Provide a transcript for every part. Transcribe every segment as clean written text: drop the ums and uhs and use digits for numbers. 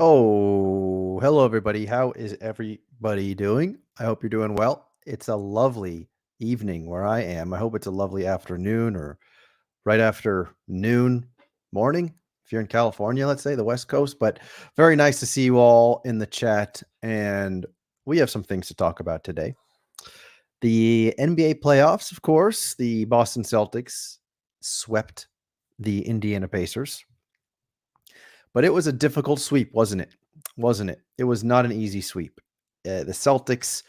Oh, hello everybody. How is everybody doing? I hope you're doing well. It's a lovely evening where I am. I hope it's a lovely afternoon or right after noon, morning. If you're in California, let's say the West Coast, but very nice to see you all in the chat. And we have some things to talk about today. The NBA playoffs, of course, the Boston Celtics swept the Indiana Pacers. But it was a difficult sweep, wasn't it? Wasn't it? It was not an easy sweep. The Celtics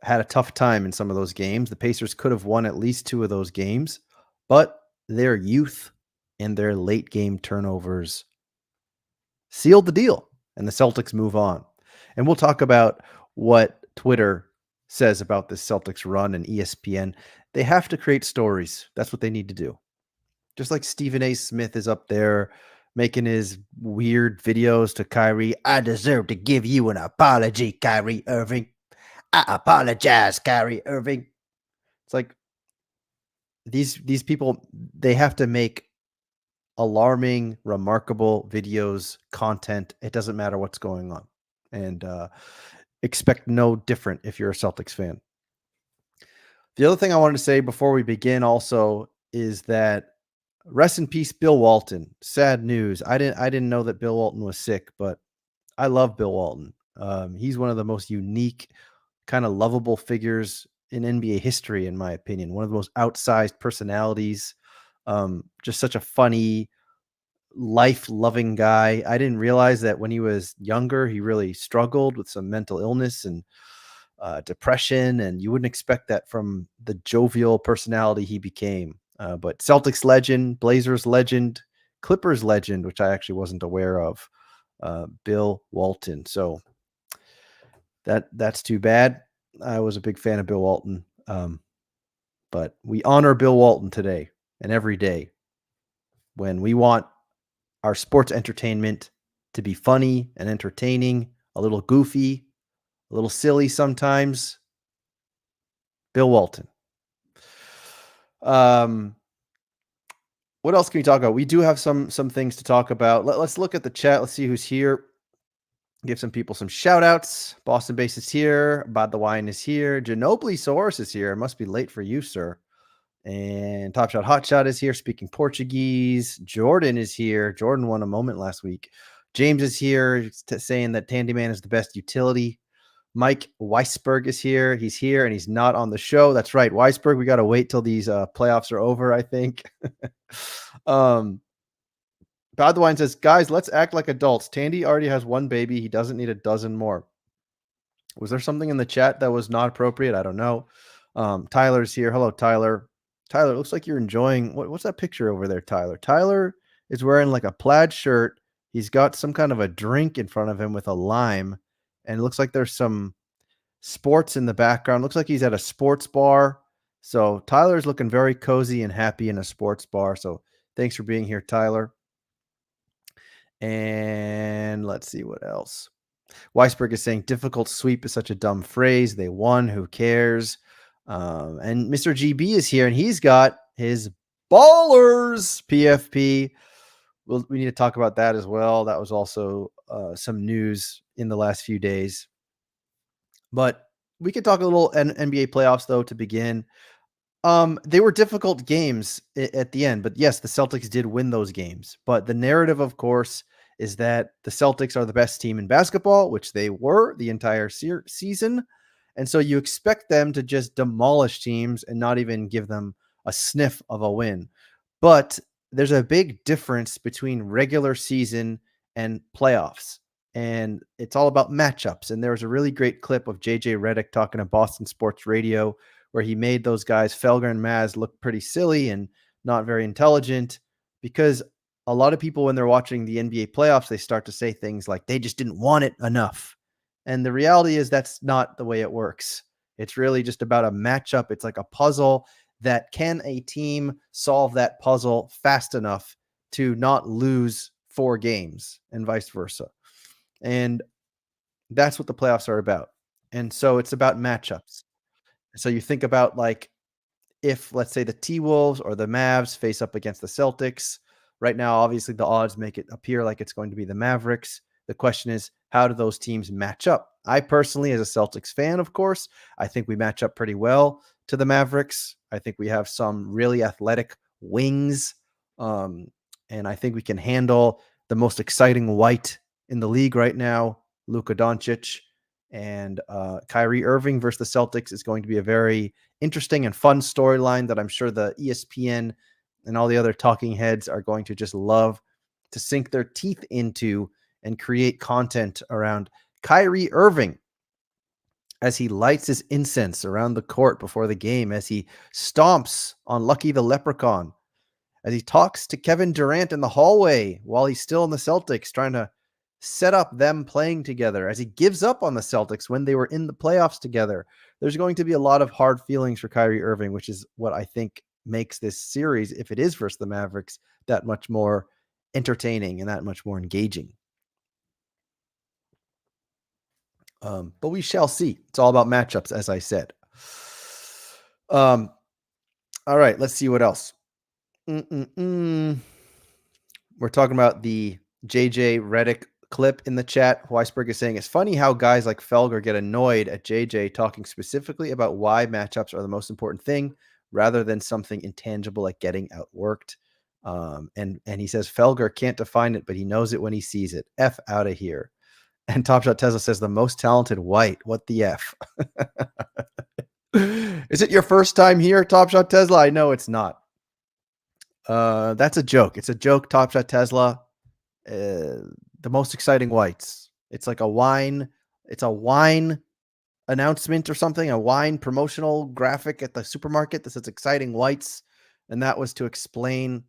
had a tough time in some of those games. The Pacers could have won at least two of those games, but their youth and their late game turnovers sealed the deal, and the Celtics move on. And we'll talk about what Twitter says about this Celtics run and ESPN. They have to create stories. That's what they need to do. Just like Stephen A. Smith is up there making his weird videos to Kyrie. I deserve to give you an apology, Kyrie Irving. I apologize, Kyrie Irving. It's like these people, they have to make alarming, remarkable videos, content. It doesn't matter what's going on. And expect no different if you're a Celtics fan. The other thing I wanted to say before we begin also is that rest in peace, Bill Walton. Sad news. I didn't know that Bill Walton was sick, but I love Bill Walton. He's one of the most unique, kind of lovable figures in NBA history, in my opinion. One of the most outsized personalities. Just such a funny, life-loving guy. I didn't realize that when he was younger, he really struggled with some mental illness and depression, and you wouldn't expect that from the jovial personality he became. But Celtics legend, Blazers legend, Clippers legend, which I actually wasn't aware of, Bill Walton. So that's too bad. I was a big fan of Bill Walton, but we honor Bill Walton today and every day when we want our sports entertainment to be funny and entertaining, a little goofy, a little silly sometimes. Bill Walton. What else can we talk about? We do have some things to talk about. Let's look at the chat. Let's see who's here. Give some people some shout outs. Boston Base is here. Bod the Wine is here. Ginobili Source is here. It must be late for you, sir. And Top Shot Hot Shot is here, speaking Portuguese. Jordan is here. Jordan won a moment last week. James is here saying that Tandyman is the best utility. Mike Weisberg is here. He's here and he's not on the show. That's right, Weisberg. We got to wait till these playoffs are over, I think. Bad the Wine says, guys, let's act like adults. Tandy already has one baby. He doesn't need a dozen more. Was there something in the chat that was not appropriate? I don't know. Tyler's here. Hello, Tyler. Tyler, it looks like you're enjoying. What's that picture over there, Tyler? Tyler is wearing like a plaid shirt. He's got some kind of a drink in front of him with a lime, and it looks like there's some sports in the background. Looks like he's at a sports bar. So Tyler's looking very cozy and happy in a sports bar. So thanks for being here, Tyler. And let's see what else. Weisberg is saying difficult sweep is such a dumb phrase. They won. Who cares? And Mr. GB is here, and he's got his Ballers PFP. We need to talk about that as well. That was also some news in the last few days. But we could talk a little NBA playoffs, though, to begin. They were difficult games at the end, but yes, the Celtics did win those games. But the narrative, of course, is that the Celtics are the best team in basketball, which they were the entire season. And so you expect them to just demolish teams and not even give them a sniff of a win. But there's a big difference between regular season and playoffs. And it's all about matchups. And there was a really great clip of JJ Redick talking to Boston Sports Radio where he made those guys, Felger and Maz, look pretty silly and not very intelligent, because a lot of people, when they're watching the NBA playoffs, they start to say things like they just didn't want it enough. And the reality is that's not the way it works. It's really just about a matchup. It's like a puzzle that can a team solve that puzzle fast enough to not lose 4 games and vice versa. And that's what the playoffs are about. And so it's about matchups. So you think about, like, if, let's say, the T-Wolves or the Mavs face up against the Celtics. Right now, obviously, the odds make it appear like it's going to be the Mavericks. The question is, how do those teams match up? I personally, as a Celtics fan, of course, I think we match up pretty well to the Mavericks. I think we have some really athletic wings, and I think we can handle the most exciting white in the league right now, Luka Doncic. And Kyrie Irving versus the Celtics is going to be a very interesting and fun storyline that I'm sure the ESPN and all the other talking heads are going to just love to sink their teeth into and create content around Kyrie Irving as he lights his incense around the court before the game, as he stomps on Lucky the Leprechaun, as he talks to Kevin Durant in the hallway while he's still in the Celtics, trying to set up them playing together, as he gives up on the Celtics when they were in the playoffs together. There's going to be a lot of hard feelings for Kyrie Irving, which is what I think makes this series, if it is versus the Mavericks, that much more entertaining and that much more engaging. But we shall see. It's all about matchups, as I said. All right, let's see what else. We're talking about the JJ Redick clip in the chat. Weisberg is saying it's funny how guys like Felger get annoyed at JJ talking specifically about why matchups are the most important thing rather than something intangible like getting outworked. And he says Felger can't define it, but he knows it when he sees it. F out of here. And Top Shot Tesla says the most talented white. What the F? Is it your first time here, Top Shot Tesla? I know it's not. That's a joke. It's a joke, Top Shot Tesla. The most exciting whites. It's like a wine. It's a wine announcement or something, a wine promotional graphic at the supermarket that says exciting whites. And that was to explain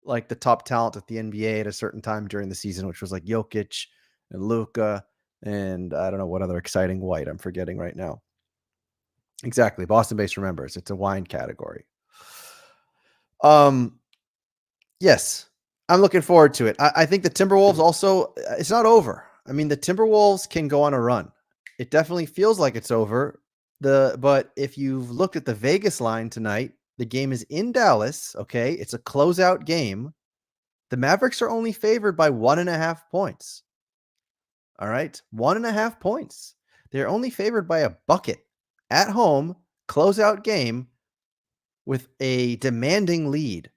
like the top talent at the NBA at a certain time during the season, which was like Jokic and Luka, and I don't know what other exciting white I'm forgetting right now. Exactly. Boston Base remembers. It's a wine category. Yes, I'm looking forward to it. I think the Timberwolves also, it's not over. I mean, the Timberwolves can go on a run. It definitely feels like it's over. But if you've looked at the Vegas line tonight, the game is in Dallas. Okay. It's a closeout game. The Mavericks are only favored by 1.5 points. All right. 1.5 points. They're only favored by a bucket at home, closeout game with a demanding lead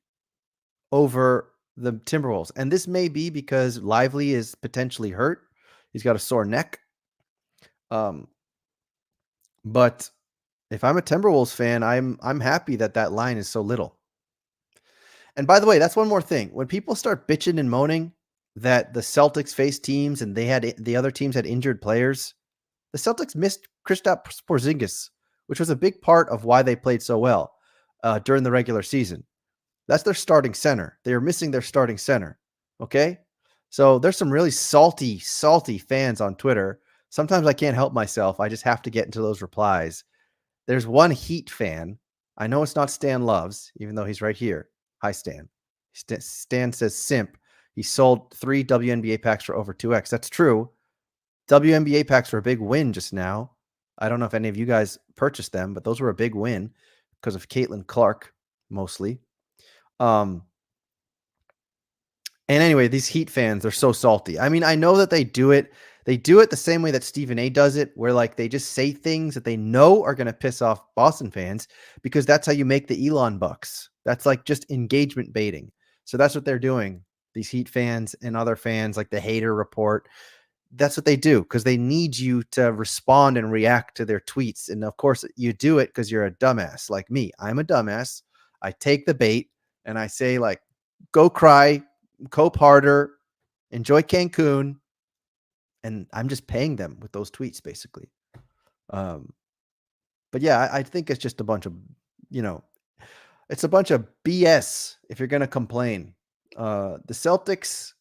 over the Timberwolves. And this may be because Lively is potentially hurt. He's got a sore neck. But if I'm a Timberwolves fan, I'm happy that line is so little. And by the way, that's one more thing. When people start bitching and moaning that the Celtics faced teams and the other teams had injured players, the Celtics missed Kristaps Porzingis, which was a big part of why they played so well during the regular season. That's their starting center. They are missing their starting center. Okay. So there's some really salty, salty fans on Twitter. Sometimes I can't help myself. I just have to get into those replies. There's one Heat fan. I know it's not Stan Loves, even though he's right here. Hi, Stan. Stan says simp. He sold 3 WNBA packs for over 2x. That's true. WNBA packs were a big win just now. I don't know if any of you guys purchased them, but those were a big win because of Caitlin Clark, mostly. And anyway, these Heat fans, they're so salty. I mean, I know that they do it. They do it the same way that Stephen A does it, where like they just say things that they know are going to piss off Boston fans because that's how you make the Elon bucks. That's like just engagement baiting. So that's what they're doing. These Heat fans and other fans, like the hater report, that's what they do because they need you to respond and react to their tweets. And of course, you do it because you're a dumbass like me. I'm a dumbass. I take the bait and I say, like, go cry, cope harder, enjoy Cancun. And I'm just paying them with those tweets, basically. But yeah, I think it's just a bunch of, it's a bunch of BS if you're going to complain. The Celtics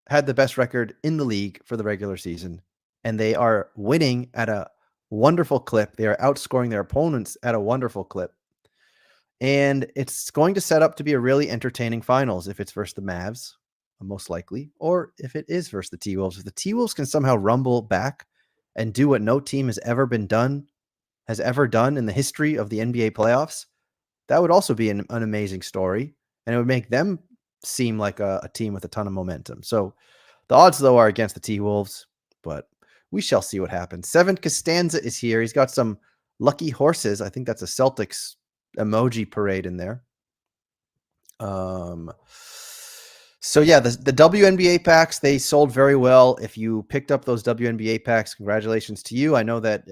had the best record in the league for the regular season, and they are winning at a wonderful clip. They are outscoring their opponents at a wonderful clip. And it's going to set up to be a really entertaining finals if it's versus the Mavs, most likely, or if it is versus the T-Wolves. If the T-Wolves can somehow rumble back and do what no team has ever done in the history of the NBA playoffs, that would also be an amazing story, and it would make them seem like a team with a ton of momentum. So the odds, though, are against the T-Wolves, but we shall see what happens. Seven Costanza is here. He's got some lucky horses. I think that's a Celtics emoji parade in there. So yeah, the WNBA packs, they sold very well. If you picked up those WNBA packs, congratulations to you. I know that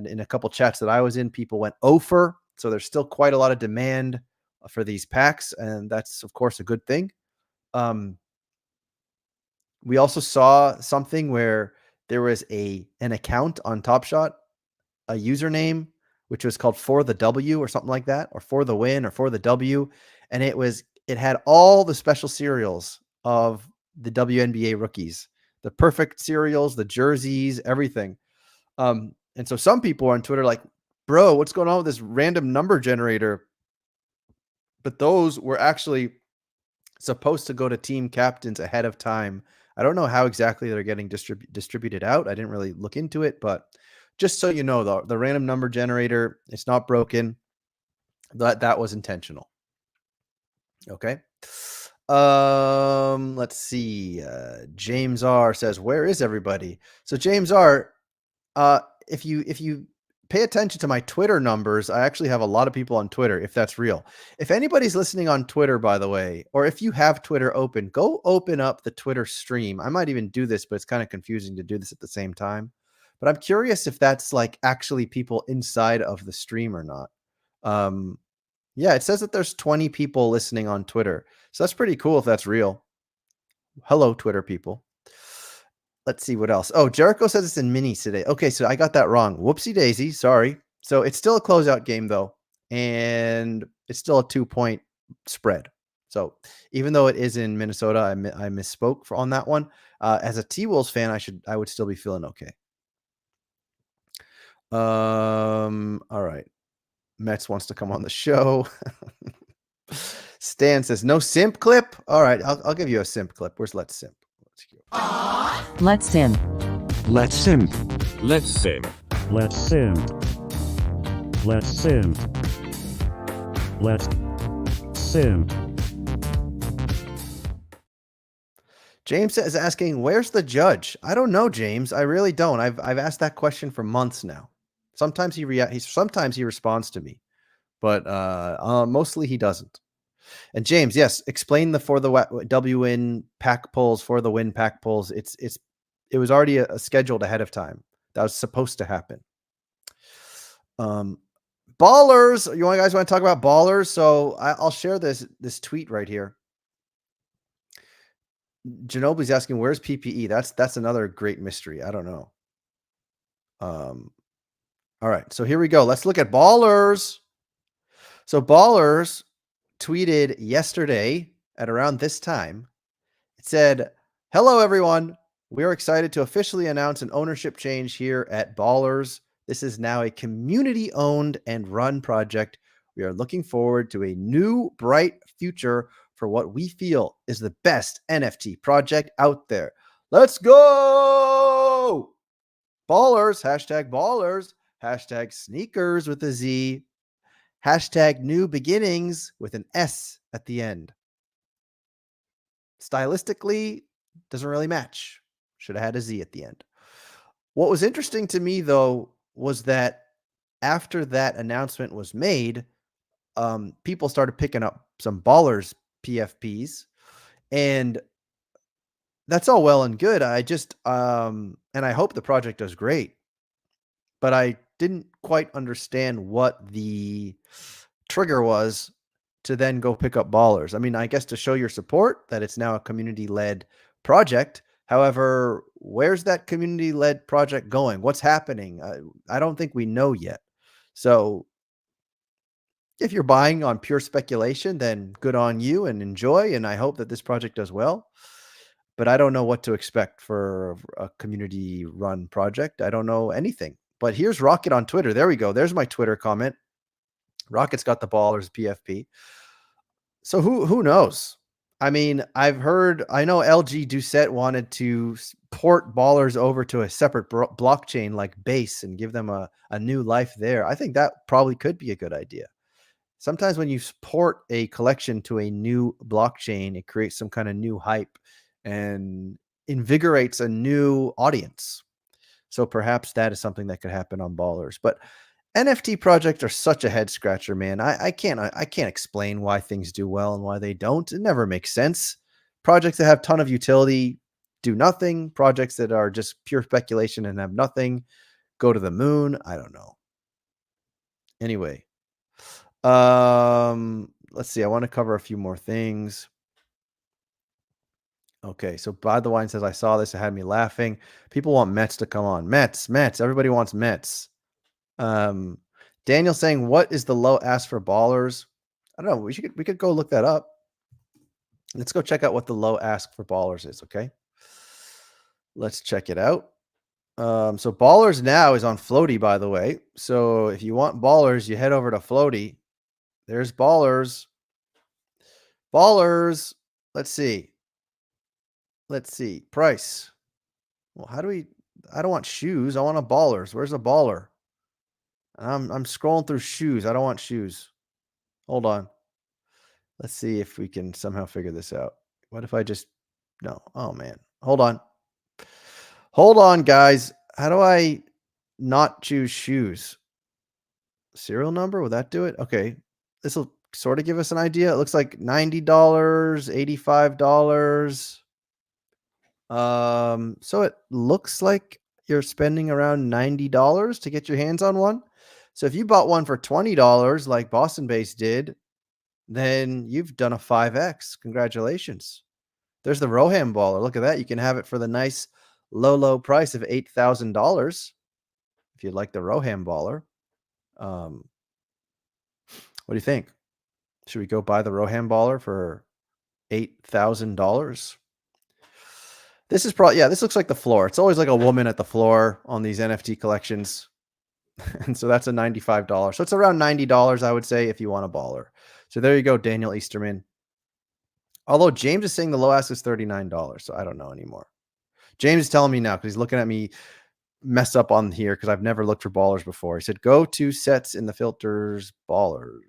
in a couple chats that I was in, people went over. So there's still quite a lot of demand for these packs, and that's of course a good thing. We also saw something where there was an account on Top Shot, a username which was called For the W or something like that, or For the Win or For the W, and it had all the special cereals of the WNBA rookies, the perfect cereals, the jerseys, everything. And so some people on Twitter like, bro, what's going on with this random number generator? But those were actually supposed to go to team captains ahead of time. I don't know how exactly they're getting distributed out. I didn't really look into it, but just so you know, the random number generator, it's not broken. That was intentional. Okay. Let's see. James R says, where is everybody? So James R, if you pay attention to my Twitter numbers, I actually have a lot of people on Twitter, if that's real. If anybody's listening on Twitter, by the way, or if you have Twitter open, go open up the Twitter stream. I might even do this, but it's kind of confusing to do this at the same time. But I'm curious if that's like actually people inside of the stream or not. Yeah, it says that there's 20 people listening on Twitter. So that's pretty cool if that's real. Hello, Twitter people. Let's see what else. Oh, Jericho says it's in minis today. Okay, so I got that wrong. Whoopsie daisy. Sorry. So it's still a closeout game, though. And it's still a 2-point spread. So even though it is in Minnesota, I misspoke on that one. As a T-Wolves fan, I would still be feeling okay. All right. Mets wants to come on the show. Stan says, no simp clip? All right, I'll give you a simp clip. Where's Let's Simp? Let's Simp. Let's Simp. Let's Simp. Let's Simp. Let's Simp. Let's Simp. James is asking, where's the judge? I don't know, James. I really don't. I've asked that question for months now. Sometimes sometimes he responds to me, but mostly he doesn't. And James, yes, explain the For the WN pack pulls, For the Win pack pulls. It was already scheduled ahead of time. That was supposed to happen. Ballers, you guys want to talk about ballers? So I'll share this tweet right here. Ginobili's asking, where's PPE? That's another great mystery. I don't know. All right, so here we go. Let's look at Ballers. So Ballers tweeted yesterday at around this time. It said, Hello, everyone. We are excited to officially announce an ownership change here at Ballers. This is now a community owned and run project. We are looking forward to a new, bright future for what we feel is the best NFT project out there. Let's go! Ballers, hashtag sneakers with a Z, hashtag new beginnings with an S at the end. Stylistically, doesn't really match. Should have had a Z at the end. What was interesting to me, though, was that after that announcement was made, people started picking up some Ballers PFPs, and that's all well and good. I just and I hope the project does great, but I didn't quite understand what the trigger was to then go pick up Ballers. I mean, I guess to show your support that it's now a community-led project. However, where's that community-led project going? What's happening? I don't think we know yet. So if you're buying on pure speculation, then good on you and enjoy. And I hope that this project does well. But I don't know what to expect for a community run project. I don't know anything. But here's Rocket on Twitter. There we go. There's my Twitter comment. Rocket's got the Ballers PFP. So who knows? I mean, I know LG Doucette wanted to port Ballers over to a separate blockchain like Base and give them a new life there. I think that probably could be a good idea. Sometimes when you port a collection to a new blockchain, it creates some kind of new hype and invigorates a new audience. So perhaps that is something that could happen on Ballers. But NFT projects are such a head scratcher, man. I can't explain why things do well and why they don't. It never makes sense. Projects that have ton of utility do nothing. Projects that are just pure speculation and have nothing go to the moon. I don't know. Anyway, let's see. I want to cover a few more things. Okay, so By the Wine says I saw this. It had me laughing. People want Mets to come on. Mets. Everybody wants Mets. Daniel saying, what is the low ask for Ballers? I don't know. We could go look that up. Let's go check out what the low ask for Ballers is. Okay. Let's check it out. So Ballers now is on Floaty, by the way. So if you want Ballers, you head over to Floaty. There's Ballers. Ballers. Let's see. Price. Well, I don't want shoes. I want a Ballers. Where's a baller? I'm scrolling through shoes. I don't want shoes. Hold on. Let's see if we can somehow figure this out. What if I just no? Oh man. Hold on. Hold on, guys. How do I not choose shoes? Serial number? Will that do it? Okay. This will sort of give us an idea. It looks like $90, $85. So it looks like you're spending around $90 to get your hands on one. So if you bought one for $20 like Boston Base did, then you've done a 5x. Congratulations. There's the Roham baller. Look at that. You can have it for the nice low price of $8,000 if you'd like the Roham baller. What do you think? Should we go buy the Roham baller for $8,000? This is probably, yeah, this looks like the floor. It's always like a woman at the floor on these NFT collections. And so that's a $95. So it's around $90, I would say, if you want a baller. So there you go, Daniel Easterman. Although James is saying the low ask is $39. So I don't know anymore. James is telling me now because he's looking at me mess up on here because I've never looked for Ballers before. He said, go to sets in the filters, Ballers.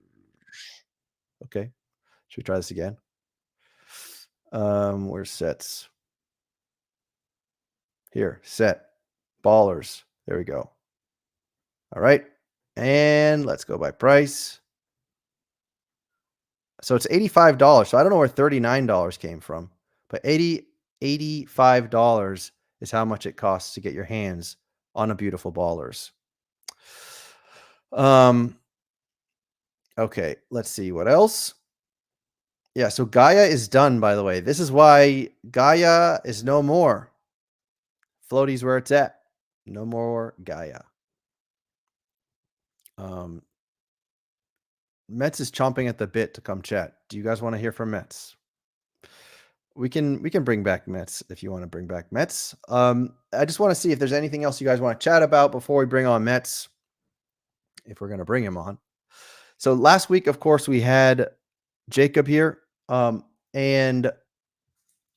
Okay. Should we try this again? Where's sets? Here, set, Ballers. There we go. All right. And let's go by price. So it's $85. So I don't know where $39 came from, but $85 is how much it costs to get your hands on a beautiful Ballers. Okay, let's see what else. Yeah, so Gaia is done, by the way. This is why Gaia is no more. Floaty's where it's at. No more Gaia. Mets is chomping at the bit to come chat. Do you guys want to hear from Mets? We can bring back Mets if you want to bring back Mets. I just want to see if there's anything else you guys want to chat about before we bring on Mets, if we're going to bring him on. So last week, of course, we had Jacob here, and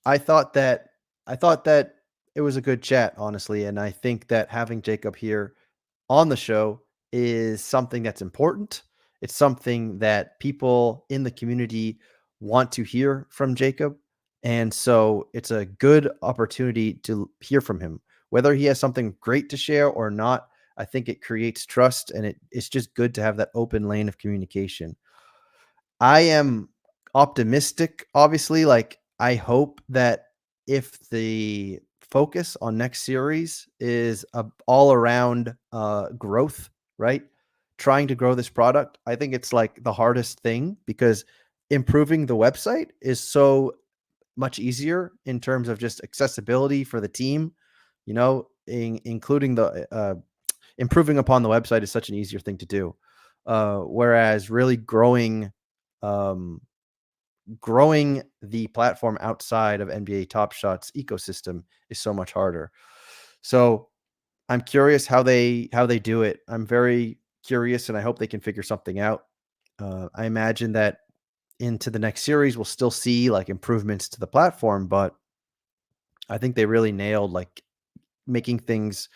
I thought that it was a good chat, honestly, and I think that having Jacob here on the show is something that's important. It's something that people in the community want to hear from Jacob. And so it's a good opportunity to hear from him. Whether he has something great to share or not, I think it creates trust, and it's just good to have that open lane of communication. I am optimistic, obviously. Like, I hope that if the focus on next series is all around growth, right? Trying to grow this product, I think it's like the hardest thing, because improving the website is so much easier in terms of just accessibility for the team, including the improving upon the website is such an easier thing to do. Whereas really um, growing the platform outside of NBA Top Shot's ecosystem is so much harder. So I'm curious how they do it. I'm very curious, and I hope they can figure something out. I imagine that into the next series, we'll still see like improvements to the platform, but I think they really nailed like making things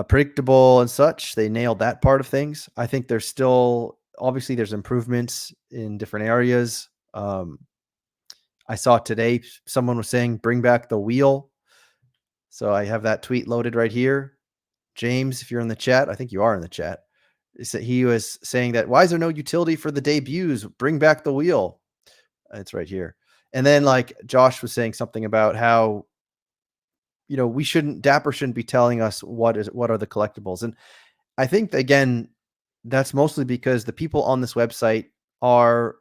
predictable and such. They nailed that part of things. I think there's still obviously there's improvements in different areas. I saw today someone was saying bring back the wheel. So I have that tweet loaded right here. James, if you're in the chat, I think you are in the chat. He was saying that why is there no utility for the debuts? Bring back the wheel. It's right here. And then like Josh was saying something about how Dapper shouldn't be telling us what are the collectibles. And I think again, that's mostly because the people on this website are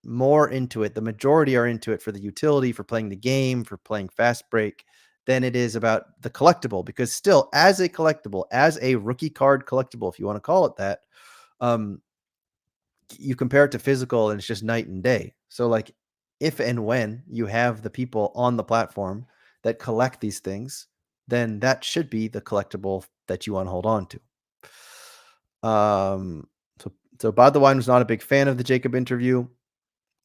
more into it. The majority are into it for the utility, for playing the game, for playing Fast Break, than it is about the collectible. Because still, as a collectible, as a rookie card collectible, if you want to call it that, you compare it to physical and it's just night and day. So like if and when you have the people on the platform that collect these things, then that should be the collectible that you want to hold on to. So Bod the Wine was not a big fan of the Jacob interview,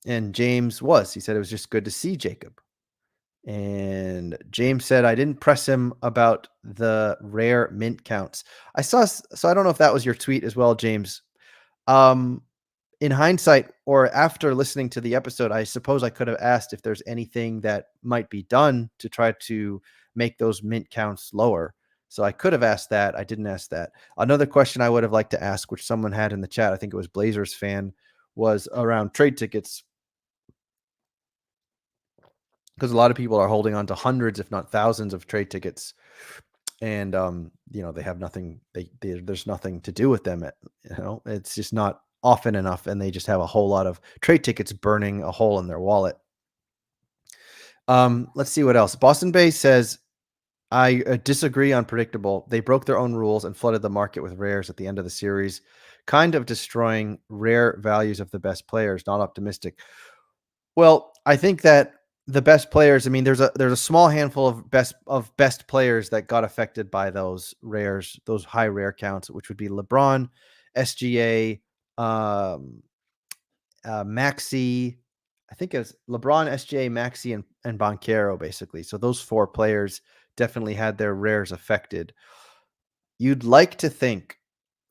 and James was. He said it was just good to see Jacob. And James said, I didn't press him about the rare mint counts. So I don't know if that was your tweet as well, James. In hindsight, or after listening to the episode, I suppose I could have asked if there's anything that might be done to try to make those mint counts lower. So I could have asked that. I didn't ask that. Another question I would have liked to ask, which someone had in the chat, I think it was Blazers fan, was around trade tickets. Because a lot of people are holding on to hundreds, if not thousands, of trade tickets, and they have nothing. There's nothing to do with them. It's just not often enough, and they just have a whole lot of trade tickets burning a hole in their wallet. Let's see what else. Boston Bay says, I disagree on predictable. They broke their own rules and flooded the market with rares at the end of the series, kind of destroying rare values of the best players. Not optimistic. Well, I think that the best players, I mean, there's a small handful of best players that got affected by those rares, those high rare counts, which would be LeBron, SGA, Maxey. I think it's LeBron, SGA, Maxey, and Banchero, basically. So those four players definitely had their rares affected. You'd like to think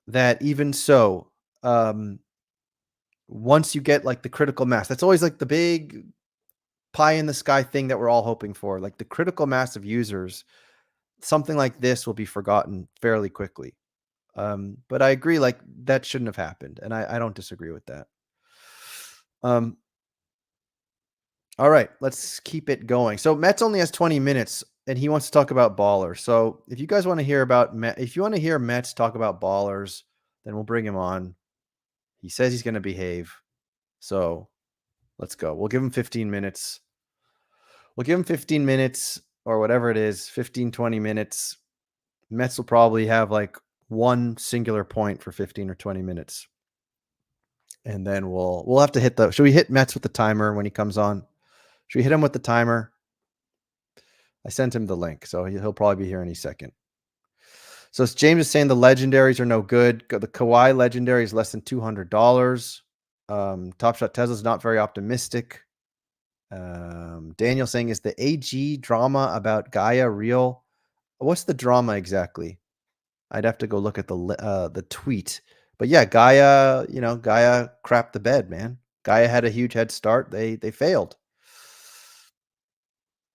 that even so, once you get like the critical mass, that's always like the big pie in the sky thing that we're all hoping for, like the critical mass of users, something like this will be forgotten fairly quickly. But I agree, like that shouldn't have happened, and I don't disagree with that. All right, let's keep it going. So Mets only has 20 minutes, and he wants to talk about ballers. So if you guys want to hear if you want to hear Mets talk about ballers, then we'll bring him on. He says he's going to behave, so let's go. We'll give him 15 minutes. We'll give him 15 minutes or whatever it is, 15, 20 minutes. Mets will probably have like one singular point for 15 or 20 minutes. And then we'll have to should we hit Mets with the timer when he comes on? Should we hit him with the timer? I sent him the link, so he'll probably be here any second. So James is saying the legendaries are no good. The Kawhi legendary is less than $200. Top Shot Tesla's not very optimistic. Daniel saying, is the AG drama about Gaia real? What's the drama exactly? I'd have to go look at the tweet. But yeah, Gaia crapped the bed, man. Gaia had a huge head start. They failed.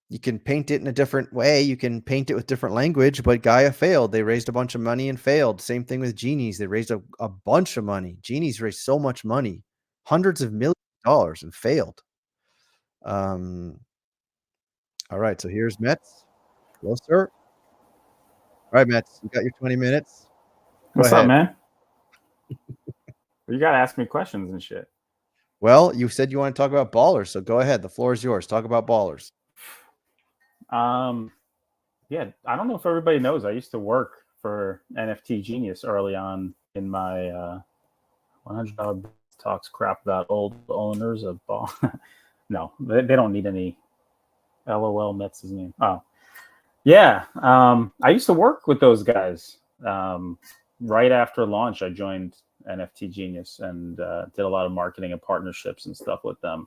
You can paint it in a different way. You can paint it with different language, but Gaia failed. They raised a bunch of money and failed. Same thing with Genies. They raised a bunch of money. Genies raised so much money, hundreds of millions of dollars, and failed. All right, so here's Mets. Hello, sir. All right, Mets, you got your 20 minutes. What's up, man? You got to ask me questions and shit. Well, you said you want to talk about ballers, so go ahead. The floor is yours. Talk about ballers. Yeah, I don't know if everybody knows. I used to work for NFT Genius early on in my 100 talks crap about old owners of ball. No, they don't need any. LOL Mets' name. Oh, yeah. I used to work with those guys. Right after launch, I joined NFT Genius and did a lot of marketing and partnerships and stuff with them.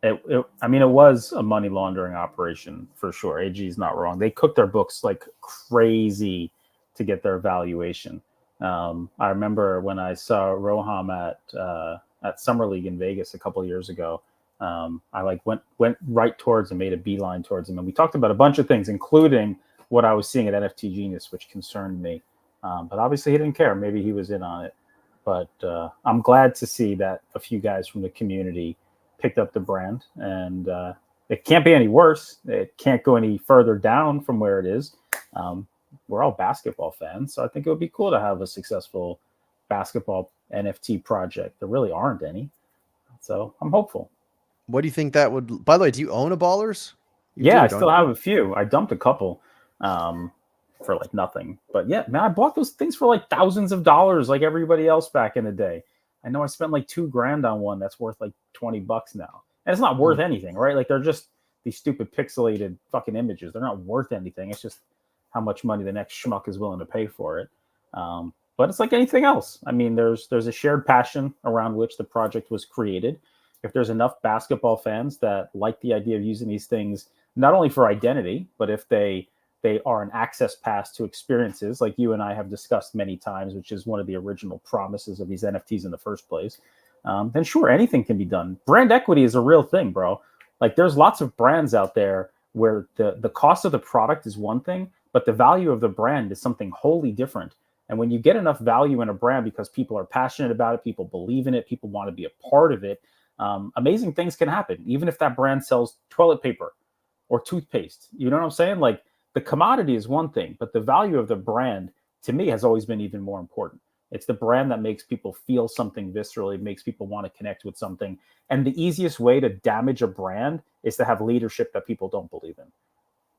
It was a money laundering operation for sure. AG is not wrong. They cooked their books like crazy to get their valuation. I remember when I saw Roham at Summer League in Vegas a couple of years ago. I went right towards him, made a beeline towards him, and we talked about a bunch of things, including what I was seeing at NFT Genius, which concerned me. But obviously he didn't care. Maybe he was in on it. But I'm glad to see that a few guys from the community picked up the brand, and it can't be any worse. It can't go any further down from where it is. We're all basketball fans, so I think it would be cool to have a successful basketball NFT project. There really aren't any, so I'm hopeful. What do you think that would? By the way, do you own a Ballers? I still have a few. I dumped a couple for like nothing, but yeah, man, I bought those things for like thousands of dollars, like everybody else back in the day. I know I spent like $2,000 on one that's worth like $20 now. And it's not worth anything, right? Like they're just these stupid pixelated fucking images. They're not worth anything. It's just how much money the next schmuck is willing to pay for it. But it's like anything else. I mean, there's a shared passion around which the project was created. If there's enough basketball fans that like the idea of using these things, not only for identity, but if they are an access pass to experiences like you and I have discussed many times, which is one of the original promises of these NFTs in the first place, then sure, anything can be done. Brand equity is a real thing, bro. Like there's lots of brands out there where the cost of the product is one thing, but the value of the brand is something wholly different. And when you get enough value in a brand because people are passionate about it, people believe in it, people want to be a part of it, amazing things can happen, even if that brand sells toilet paper or toothpaste. You know what I'm saying? Like, the commodity is one thing, but the value of the brand, to me, has always been even more important. It's the brand that makes people feel something viscerally, makes people want to connect with something. And the easiest way to damage a brand is to have leadership that people don't believe in.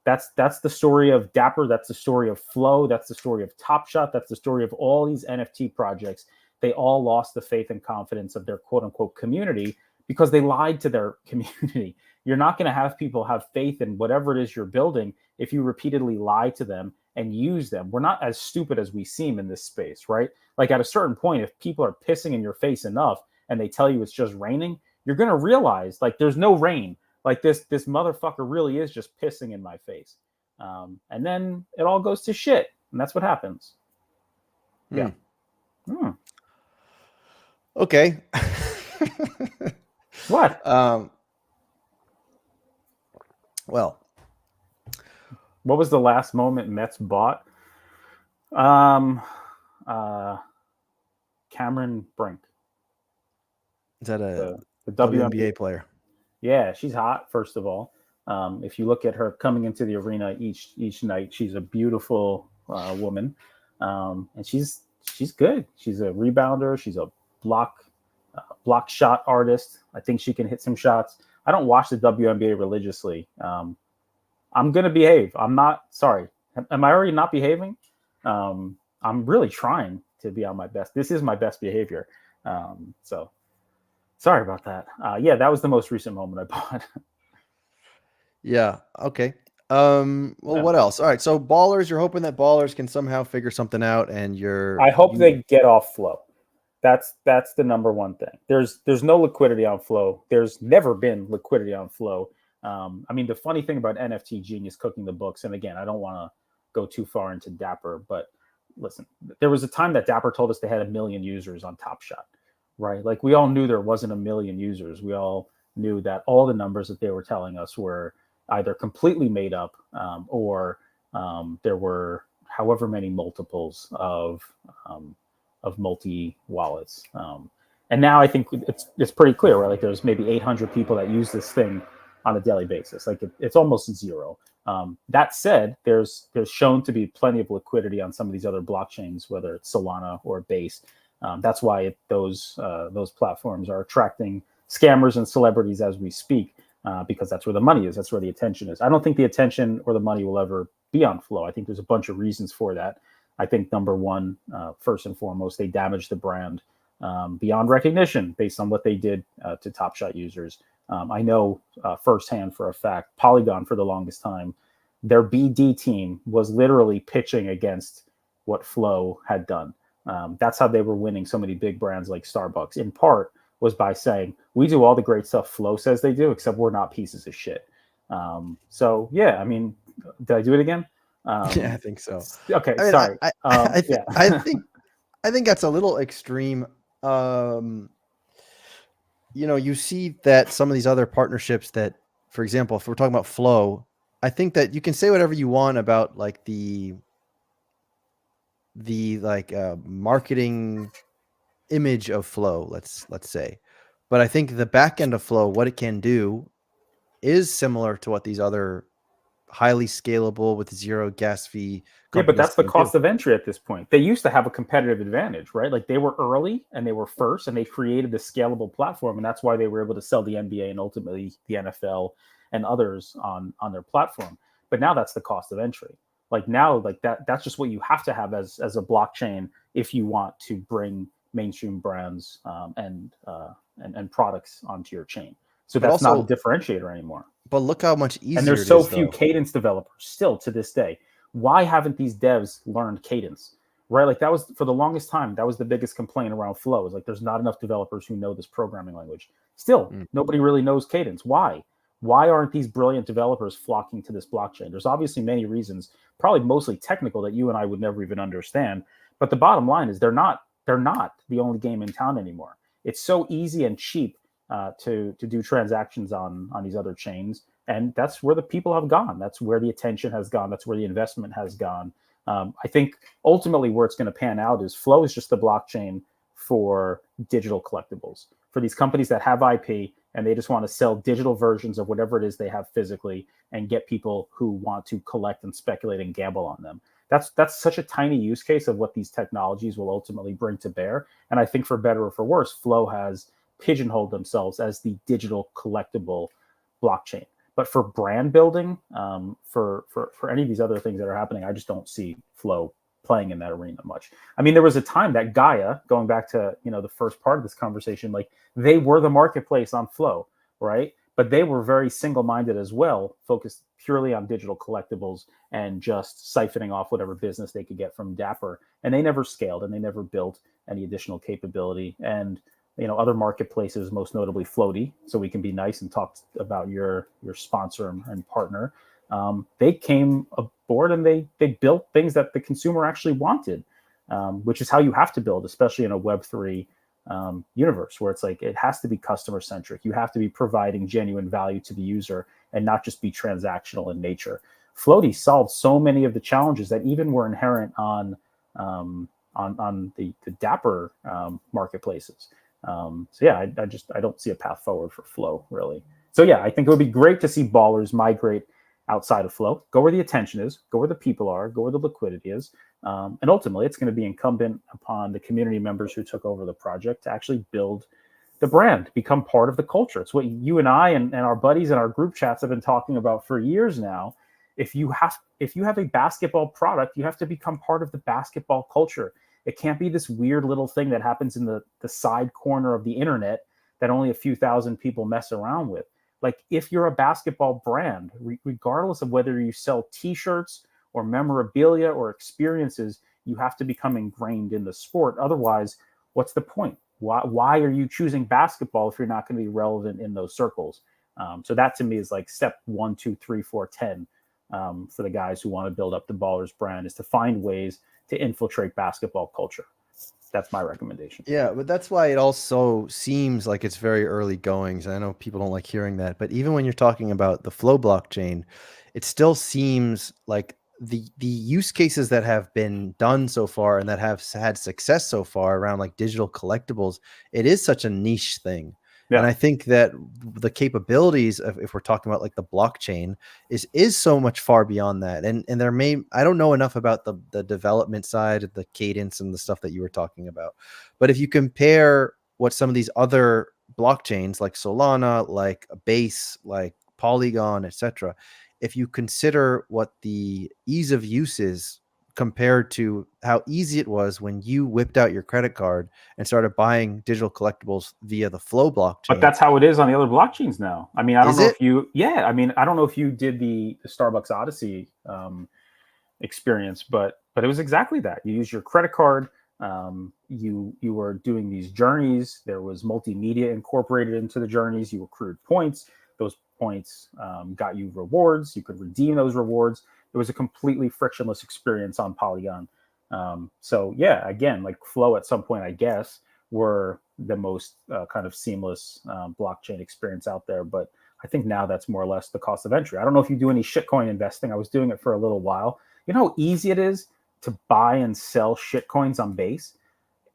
That's the story of Dapper. That's the story of Flow. That's the story of Top Shot. That's the story of all these NFT projects. They all lost the faith and confidence of their quote unquote community because they lied to their community. You're not going to have people have faith in whatever it is you're building if you repeatedly lie to them and use them. We're not as stupid as we seem in this space, right? Like at a certain point, if people are pissing in your face enough and they tell you it's just raining, you're going to realize like there's no rain. Like this motherfucker really is just pissing in my face. And then it all goes to shit. And that's what happens. Yeah. Okay. What? Well, what was the last moment Mets bought? Cameron Brink. Is that the WNBA player? Yeah, she's hot, first of all. If you look at her coming into the arena each night, she's a beautiful woman. And she's good. She's a rebounder. She's a block shot artist. I think she can hit some shots. I don't watch the WNBA religiously. I'm going to behave. I'm not sorry. Am I already not behaving? I'm really trying to be on my best. This is my best behavior. So Sorry about that. Yeah, that was the most recent moment I bought. Yeah. Okay. Well, Yeah. what else? All right. So Ballers, you're hoping that Ballers can somehow figure something out, and I hope you they get off Flow. That's the number one thing. There's no liquidity on Flow. There's never been liquidity on Flow. I mean, the funny thing about NFT Genius cooking the books, and again, I don't want to go too far into Dapper, but listen, there was a time that Dapper told us they had 1 million users on Top Shot, right? Like we all knew there wasn't 1 million users. We all knew that all the numbers that they were telling us were either completely made up or there were however many multiples of multi wallets. And now I think it's pretty clear, right? Like there's maybe 800 people that use this thing on a daily basis. Like it's almost zero. That said, there's shown to be plenty of liquidity on some of these other blockchains, whether it's Solana or Base. That's why those platforms are attracting scammers and celebrities as we speak, because that's where the money is. That's where the attention is. I don't think the attention or the money will ever be on Flow. I think there's a bunch of reasons for that. I think number one, first and foremost, they damaged the brand beyond recognition based on what they did to Top Shot users. I know firsthand for a fact, Polygon for the longest time, their BD team was literally pitching against what Flow had done. That's how they were winning so many big brands like Starbucks, in part was by saying, we do all the great stuff Flow says they do, except we're not pieces of shit. So yeah, I mean, did I do it again? yeah, I think so. Okay, I mean, sorry. I think that's a little extreme. You see that some of these other partnerships that, for example, if we're talking about Flow, I think that you can say whatever you want about like the marketing image of Flow, let's say, but I think the back end of Flow, what it can do, is similar to what these other highly scalable with zero gas fee. Yeah, but that's the cost do. of entry at this point. They used to have a competitive advantage, right? Like they were early and they were first and they created the scalable platform. And that's why they were able to sell the NBA and ultimately the NFL and others on their platform. But now that's the cost of entry. Like now, like that's just what you have to have as a blockchain if you want to bring mainstream brands and products onto your chain. So that's not a differentiator anymore. But look how much easier. And there's so few Cadence developers still to this day. Why haven't these devs learned Cadence? Right? Like that was for the longest time. That was the biggest complaint around Flow. Is like there's not enough developers who know this programming language. Still, nobody really knows Cadence. Why? Why aren't these brilliant developers flocking to this blockchain? There's obviously many reasons, probably mostly technical, that you and I would never even understand. But the bottom line is they're not the only game in town anymore. It's so easy and cheap to do transactions on these other chains, and that's where the people have gone. That's where the attention has gone. That's where the investment has gone. I think ultimately where it's going to pan out is Flow is just the blockchain for digital collectibles, for these companies that have IP and they just want to sell digital versions of whatever it is they have physically and get people who want to collect and speculate and gamble on them. That's such a tiny use case of what these technologies will ultimately bring to bear. And I think for better or for worse, Flow has pigeonholed themselves as the digital collectible blockchain. But for brand building, for any of these other things that are happening, I just don't see Flow playing in that arena much. I mean, there was a time that Gaia, going back to the first part of this conversation, like they were the marketplace on Flow, right? But they were very single-minded as well, focused purely on digital collectibles and just siphoning off whatever business they could get from Dapper. And they never scaled and they never built any additional capability. And other marketplaces, most notably Floaty, so we can be nice and talk about your sponsor and partner. They came aboard and they built things that the consumer actually wanted, which is how you have to build, especially in a Web3 universe where it's like it has to be customer centric. You have to be providing genuine value to the user and not just be transactional in nature. Floaty solved so many of the challenges that even were inherent on the Dapper marketplaces. So yeah, I don't see a path forward for Flow really. So yeah, I think it would be great to see Ballers migrate outside of Flow, go where the attention is, go where the people are, go where the liquidity is. And ultimately, it's going to be incumbent upon the community members who took over the project to actually build the brand, become part of the culture. It's what you and I and our buddies in our group chats have been talking about for years now. If you have a basketball product, you have to become part of the basketball culture. It can't be this weird little thing that happens in the side corner of the internet that only a few thousand people mess around with. Like if you're a basketball brand, regardless of whether you sell T-shirts or memorabilia or experiences, you have to become ingrained in the sport. Otherwise, what's the point? Why are you choosing basketball if you're not going to be relevant in those circles? So that to me is like step 1, 2, 3, 4, 10 for the guys who want to build up the Ballers brand, is to find ways to infiltrate basketball culture. That's my recommendation. Yeah, but that's why it also seems like it's very early goings. I know people don't like hearing that, but even when you're talking about the Flow blockchain, it still seems like the use cases that have been done so far and that have had success so far around like digital collectibles, it is such a niche thing. And Yeah. I think that the capabilities of, if we're talking about like the blockchain, is so much far beyond that. And there may, I don't know enough about the development side, the cadence and the stuff that you were talking about. But if you compare what some of these other blockchains like Solana, like Base, like Polygon, etc., if you consider what the ease of use is compared to how easy it was when you whipped out your credit card and started buying digital collectibles via the Flow blockchain. But that's how it is on the other blockchains now. I mean, I don't Is know it? if you, yeah, I mean, I don't know if you did the Starbucks Odyssey experience, but it was exactly that. You use your credit card. You were doing these journeys. There was multimedia incorporated into the journeys. You accrued points. Those points got you rewards. You could redeem those rewards. It was a completely frictionless experience on Polygon. So yeah, again, like Flow at some point, I guess, were the most kind of seamless blockchain experience out there. But I think now that's more or less the cost of entry. I don't know if you do any shitcoin investing. I was doing it for a little while. You know how easy it is to buy and sell shitcoins on Base?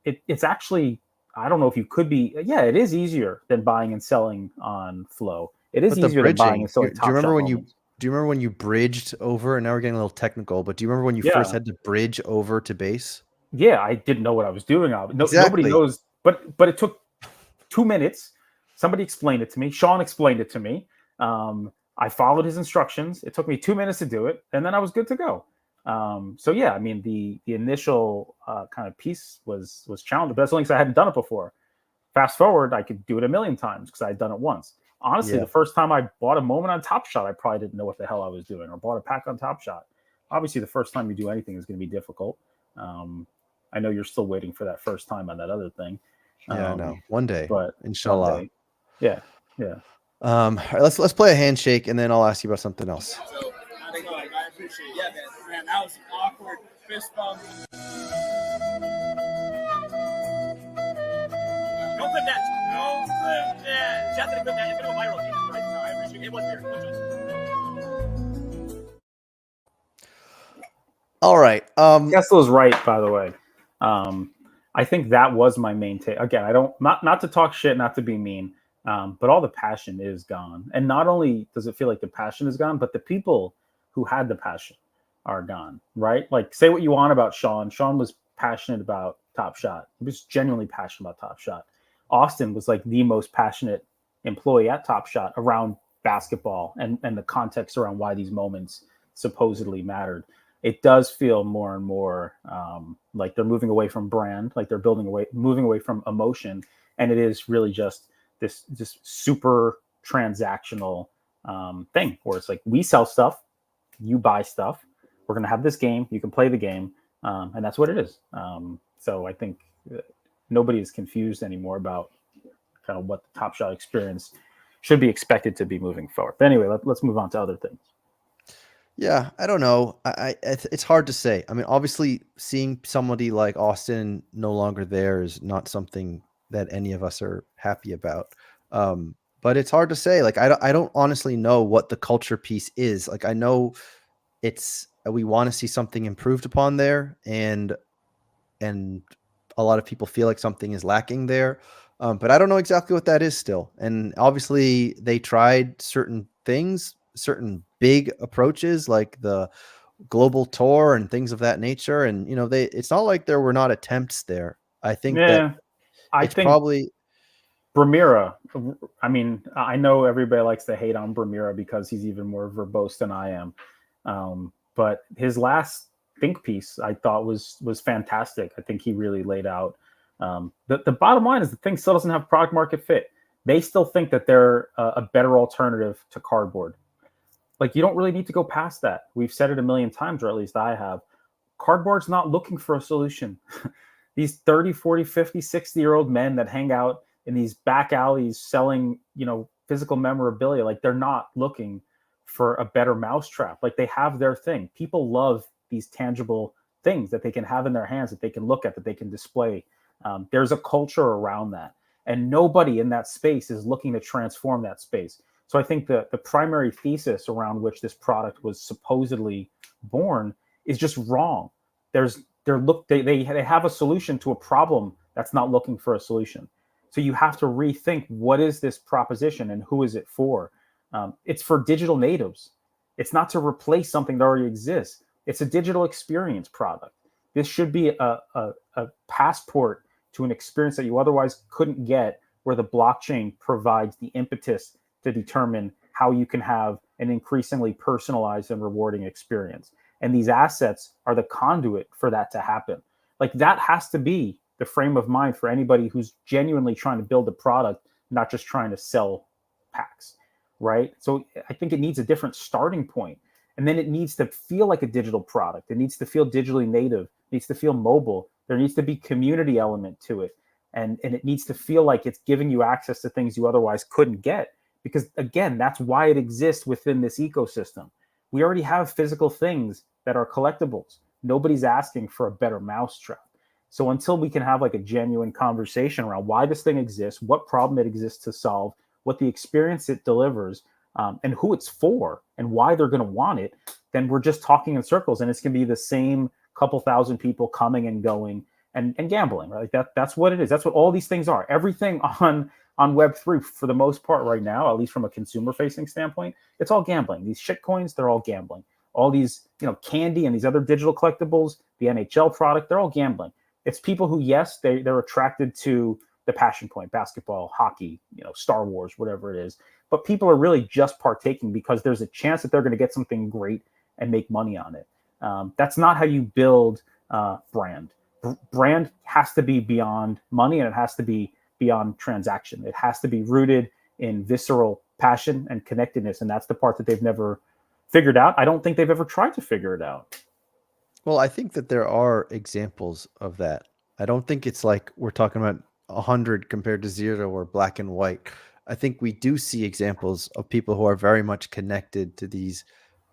It's actually, I don't know if you could be, yeah, it is easier than buying and selling on Flow. It is But the easier than buying bridging, and selling do you remember Top when Shot you moments. do you remember when you bridged over? And now we're getting a little technical, but do you remember when you first Yeah. had to bridge over to Base? Yeah, I didn't know what I was doing. Nobody Exactly. knows, but it took 2 minutes. Somebody explained it to me. Sean explained it to me. I followed his instructions. It took me 2 minutes to do it, and then I was good to go. So yeah, I mean the initial kind of piece was challenging, but that's only because I hadn't done it before. Fast forward, I could do it a million times because I had done it once. Honestly, Yeah. the first time I bought a moment on Top Shot, I probably didn't know what the hell I was doing, or bought a pack on Top Shot. Obviously, the first time you do anything is going to be difficult. I know you're still waiting for that first time on that other thing. Yeah, I know. One day, But inshallah. one day, yeah, yeah. All right, let's play a handshake, and then I'll ask you about something else. So, I appreciate it. Yeah, man, that was an awkward fist bump. Don't clip that. Don't clip that. Just gonna clip that. It's gonna go viral. Jesus Christ. No, I appreciate it. It was weird. All right. Tesla's right, by the way. I think that was my main take. Again, I don't not to talk shit, not to be mean, but all the passion is gone. And not only does it feel like the passion is gone, but the people who had the passion are gone. Right? Like, say what you want about Sean. Sean was passionate about Top Shot. He was genuinely passionate about Top Shot. Austin was like the most passionate employee at Top Shot around basketball and the context around why these moments supposedly mattered. It does feel more and more like they're moving away from brand, like they're moving away from emotion, and it is really just this super transactional thing where it's like, we sell stuff, you buy stuff, we're going to have this game, you can play the game, and that's what it is. So I think nobody is confused anymore about kind of what the Top Shot experience should be expected to be moving forward. But anyway, let's move on to other things. Yeah, I don't know. It's hard to say. I mean, obviously, seeing somebody like Austin no longer there is not something that any of us are happy about. But it's hard to say. Like, I don't honestly know what the culture piece is. Like, I know we want to see something improved upon there, and a lot of people feel like something is lacking there. But I don't know exactly what that is still. And obviously, they tried certain things, certain big approaches like the global tour and things of that nature. And, it's not like there were not attempts there. I think that I it's think probably Bramira. I mean, I know everybody likes to hate on Bramira because he's even more verbose than I am. But his last think piece I thought was fantastic. I think he really laid out. The bottom line is the thing still doesn't have product market fit. they still think that they're a better alternative to cardboard. Like, you don't really need to go past that. We've said it a million times, or at least I have. Cardboard's not looking for a solution. These 30, 40, 50, 60-year-old men that hang out in these back alleys selling, physical memorabilia, like, they're not looking for a better mousetrap. Like, they have their thing. People love these tangible things that they can have in their hands, that they can look at, that they can display. There's a culture around that. And nobody in that space is looking to transform that space. So I think the primary thesis around which this product was supposedly born is just wrong. They have a solution to a problem that's not looking for a solution. So you have to rethink, what is this proposition and who is it for? It's for digital natives. It's not to replace something that already exists. It's a digital experience product. This should be a passport to an experience that you otherwise couldn't get, where the blockchain provides the impetus to determine how you can have an increasingly personalized and rewarding experience. And these assets are the conduit for that to happen. Like, that has to be the frame of mind for anybody who's genuinely trying to build a product, not just trying to sell packs, right? So I think it needs a different starting point. And then it needs to feel like a digital product. It needs to feel digitally native. It needs to feel mobile. There needs to be community element to it. And it needs to feel like it's giving you access to things you otherwise couldn't get. Because, again, that's why it exists within this ecosystem. We already have physical things that are collectibles. Nobody's asking for a better mousetrap. So until we can have like a genuine conversation around why this thing exists, what problem it exists to solve, what the experience it delivers, and who it's for, and why they're going to want it, then we're just talking in circles. And it's going to be the same couple thousand people coming and going and gambling, right? That's what it is. That's what all these things are. Everything on Web3, for the most part right now, at least from a consumer-facing standpoint, it's all gambling. These shit coins, they're all gambling. All these, candy and these other digital collectibles, the NHL product, they're all gambling. It's people who, yes, they're attracted to the passion point, basketball, hockey, Star Wars, whatever it is. But people are really just partaking because there's a chance that they're going to get something great and make money on it. That's not how you build brand. Brand has to be beyond money, and it has to be beyond transaction. It has to be rooted in visceral passion and connectedness. And that's the part that they've never figured out. I don't think they've ever tried to figure it out. Well, I think that there are examples of that. I don't think it's like we're talking about 100 compared to 0 or black and white. I think we do see examples of people who are very much connected to these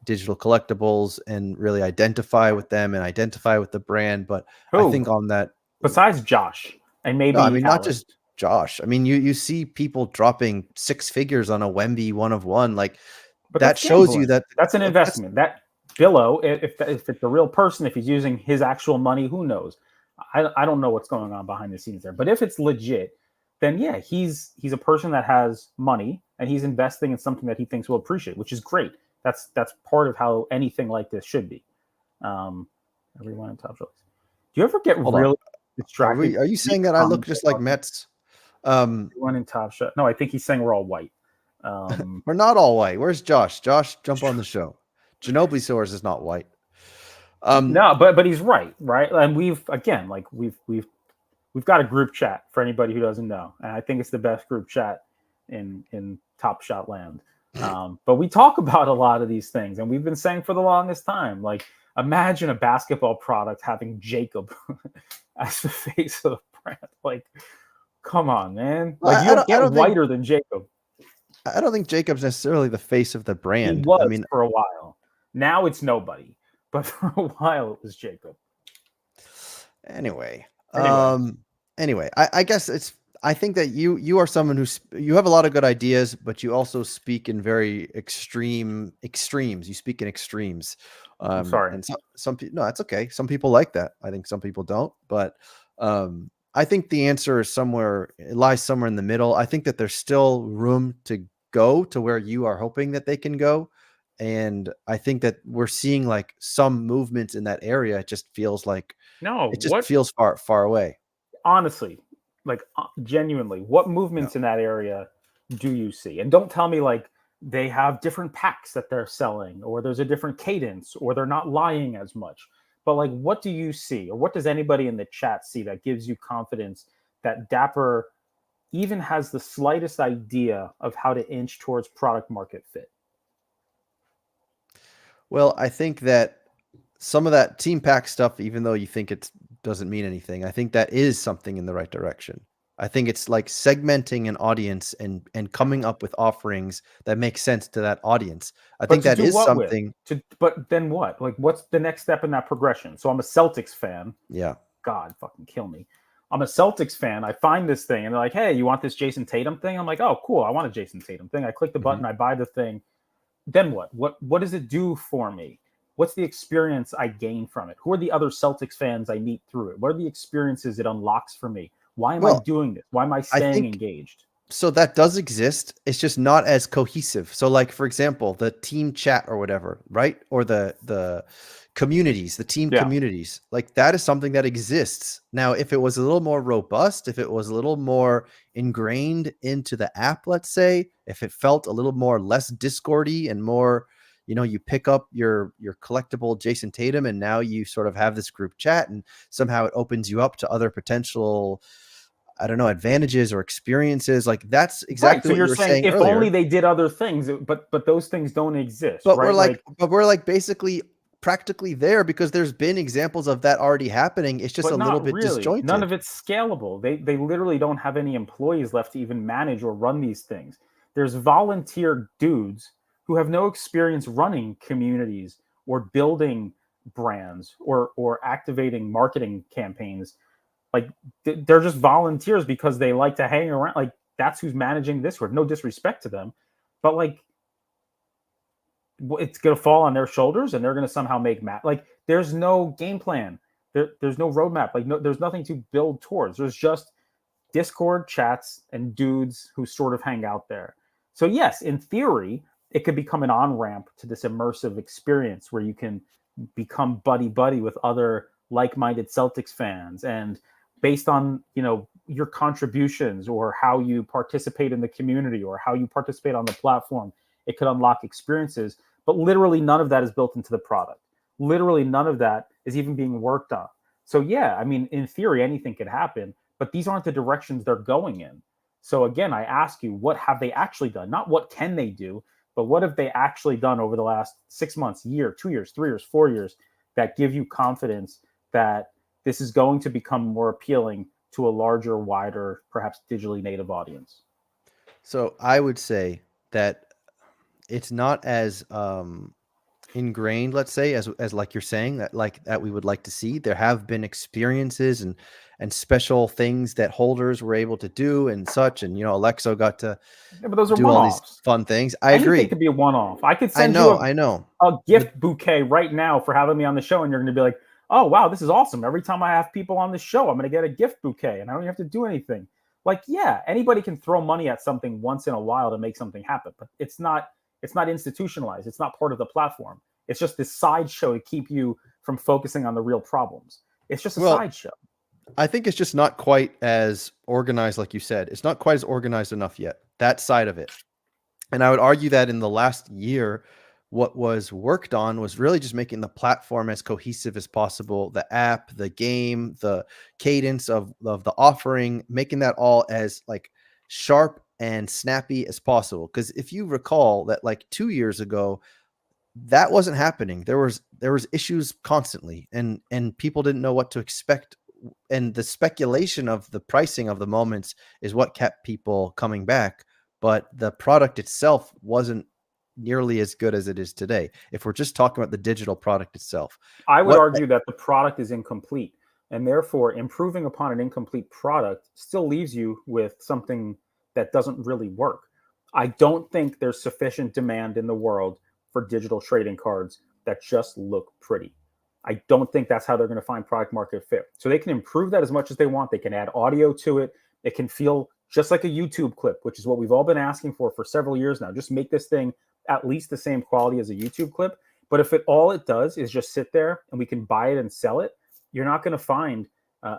digital collectibles and really identify with them and identify with the brand. But I think on that, besides Josh and maybe, not just Josh. I mean, you see people dropping 6 figures on a Wemby 1-of-1. Like, but that shows you that that's an investment. That Billo, if it's a real person, if he's using his actual money, who knows? I don't know what's going on behind the scenes there. But if it's legit, then yeah, he's a person that has money and he's investing in something that he thinks will appreciate, which is great. That's part of how anything like this should be. Everyone in Top Shots. Do you ever get really distracted? Are you saying that I look just like Mets? Everyone in Top Shot. No, I think he's saying we're all white. We're not all white. Where's Josh? Josh, jump on the show. Ginobili Soares is not white. No, but he's right? And we've got a group chat for anybody who doesn't know, and I think it's the best group chat in Top Shot land. But we talk about a lot of these things, and we've been saying for the longest time, like, imagine a basketball product having Jacob as the face of the brand. Like, come on, man! Like, you don't get whiter than Jacob. I don't think Jacob's necessarily the face of the brand. He was for a while. Now it's nobody, but for a while it was Jacob. Anyway, I guess I think that you are someone you have a lot of good ideas, but you also speak in very extremes. You speak in extremes. I'm sorry. And some people, no, that's okay. Some people like that. I think some people don't, but I think the answer is it lies somewhere in the middle. I think that there's still room to go to where you are hoping that they can go. And I think that we're seeing like some movements in that area. It just feels like feels far away. Honestly, like genuinely, what movements in that area do you see? And don't tell me like they have different packs that they're selling, or there's a different cadence, or they're not lying as much. But like, what do you see, or what does anybody in the chat see that gives you confidence that Dapper even has the slightest idea of how to inch towards product market fit? Well, I think that some of that team pack stuff, even though you think it doesn't mean anything, I think that is something in the right direction. I think it's like segmenting an audience and coming up with offerings that make sense to that audience. I But think to that do is what with? something. But then what? Like, what's the next step in that progression? So I'm a Celtics fan. Yeah. God, fucking kill me. I'm a Celtics fan. I find this thing and they're like, hey, you want this Jason Tatum thing? I'm like, oh, cool. I want a Jason Tatum thing. I click the button, I buy the thing. Then what? What does it do for me? What's the experience I gain from it? Who are the other Celtics fans I meet through it? What are the experiences it unlocks for me? Why am I Well, doing this? Why am I I staying think engaged? so that does exist. It's just not as cohesive. So like for example, the team chat or whatever, right? Or the communities, the team Yeah. communities. Like that is something that exists. Now, if it was a little more robust, if it was a little more ingrained into the app, let's say, if it felt a little more less Discordy and more, you pick up your collectible Jason Tatum and now you sort of have this group chat and somehow it opens you up to other potential, I don't know, advantages or experiences. Like that's Right. exactly So what you you're were saying saying if only earlier. they did other things, but those things don't exist, But right? Like, we're like basically practically there because there's been examples of that already happening. It's just a but little not bit really. None disjointed. of it's scalable. They literally don't have any employees left to even manage or run these things. There's volunteer dudes who have no experience running communities or building brands or activating marketing campaigns. Like they're just volunteers because they like to hang around. Like that's who's managing this work. No disrespect to them, but like it's going to fall on their shoulders and they're going to somehow make like there's no game plan. There's no roadmap. Like no, there's nothing to build towards. There's just Discord chats and dudes who sort of hang out there. So yes, in theory, it could become an on-ramp to this immersive experience where you can become buddy with other like-minded Celtics fans, and based on your contributions or how you participate in the community or how you participate on the platform, it could unlock experiences. But literally none of that is built into the product. Literally none of that is even being worked on. So yeah, I mean, in theory, anything could happen, but these aren't the directions they're going in. So again, I ask you, what have they actually done? Not what can they do, but what have they actually done over the last 6 months, year, 2 years, 3 years, 4 years that give you confidence that this is going to become more appealing to a larger, wider, perhaps digitally native audience? So I would say that it's not as ingrained, let's say, as like you're saying, that we would like to see. There have been experiences and special things that holders were able to do and such, and Alexo got to Yeah, but those are do all these one-offs. fun things. I Anything agree. could be a one-off. I could I send know, you I know. a gift bouquet right now for having me on the show, and you're going to be like, oh, wow, this is awesome. Every time I have people on the show, I'm going to get a gift bouquet, and I don't even have to do anything. Like, yeah, anybody can throw money at something once in a while to make something happen, but it's not institutionalized. It's not part of the platform. It's just this sideshow to keep you from focusing on the real problems. It's just a sideshow. I think it's just not quite as organized, like you said. It's not quite as organized enough yet, that side of it. And I would argue that in the last year, what was worked on was really just making the platform as cohesive as possible. The app, the game, the cadence of the offering, making that all as like sharp and snappy as possible. Because if you recall that like 2 years ago, that wasn't happening. There was issues constantly, and people didn't know what to expect. And the speculation of the pricing of the moments is what kept people coming back. But the product itself wasn't nearly as good as it is today. If we're just talking about the digital product itself, I would argue that the product is incomplete, and therefore improving upon an incomplete product still leaves you with something that doesn't really work. I don't think there's sufficient demand in the world for digital trading cards that just look pretty. I don't think that's how they're going to find product market fit. So they can improve that as much as they want. They can add audio to it. It can feel just like a YouTube clip, which is what we've all been asking for several years now. Just make this thing at least the same quality as a YouTube clip. But if all it does is just sit there and we can buy it and sell it, you're not going to find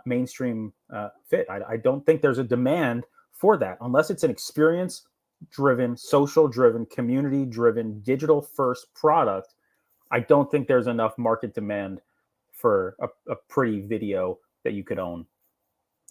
mainstream fit. I don't think there's a demand for that unless it's an experience-driven, social-driven, community-driven, digital-first product. I don't think there's enough market demand for a pretty video that you could own.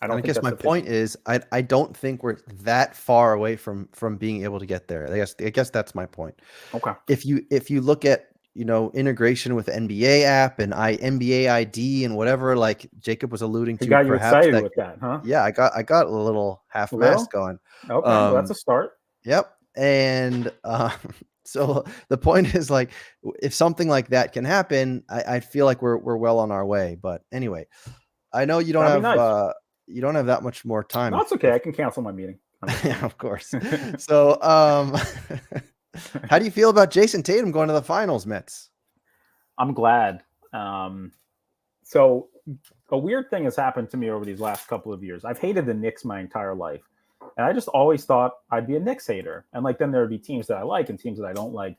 I And don't I think guess that's my sufficient. point is, I don't think we're that far away from being able to get there. I guess that's my point. Okay. If you look at integration with the NBA app and NBA ID and whatever, like Jacob was alluding He to, got you perhaps excited that with that, huh? yeah, I got a little half A mast little? going. Okay, well, that's a start. Yep. And so the point is, like, if something like that can happen, I feel like we're well on our way. But anyway, I know That'd be nice. you don't have that much more time. No, it's okay. I can cancel my meeting. Yeah, of course. So how do you feel about Jason Tatum going to the finals, Mets? I'm glad. So a weird thing has happened to me over these last couple of years. I've hated the Knicks my entire life. And I just always thought I'd be a Knicks hater. And like then there would be teams that I like and teams that I don't like.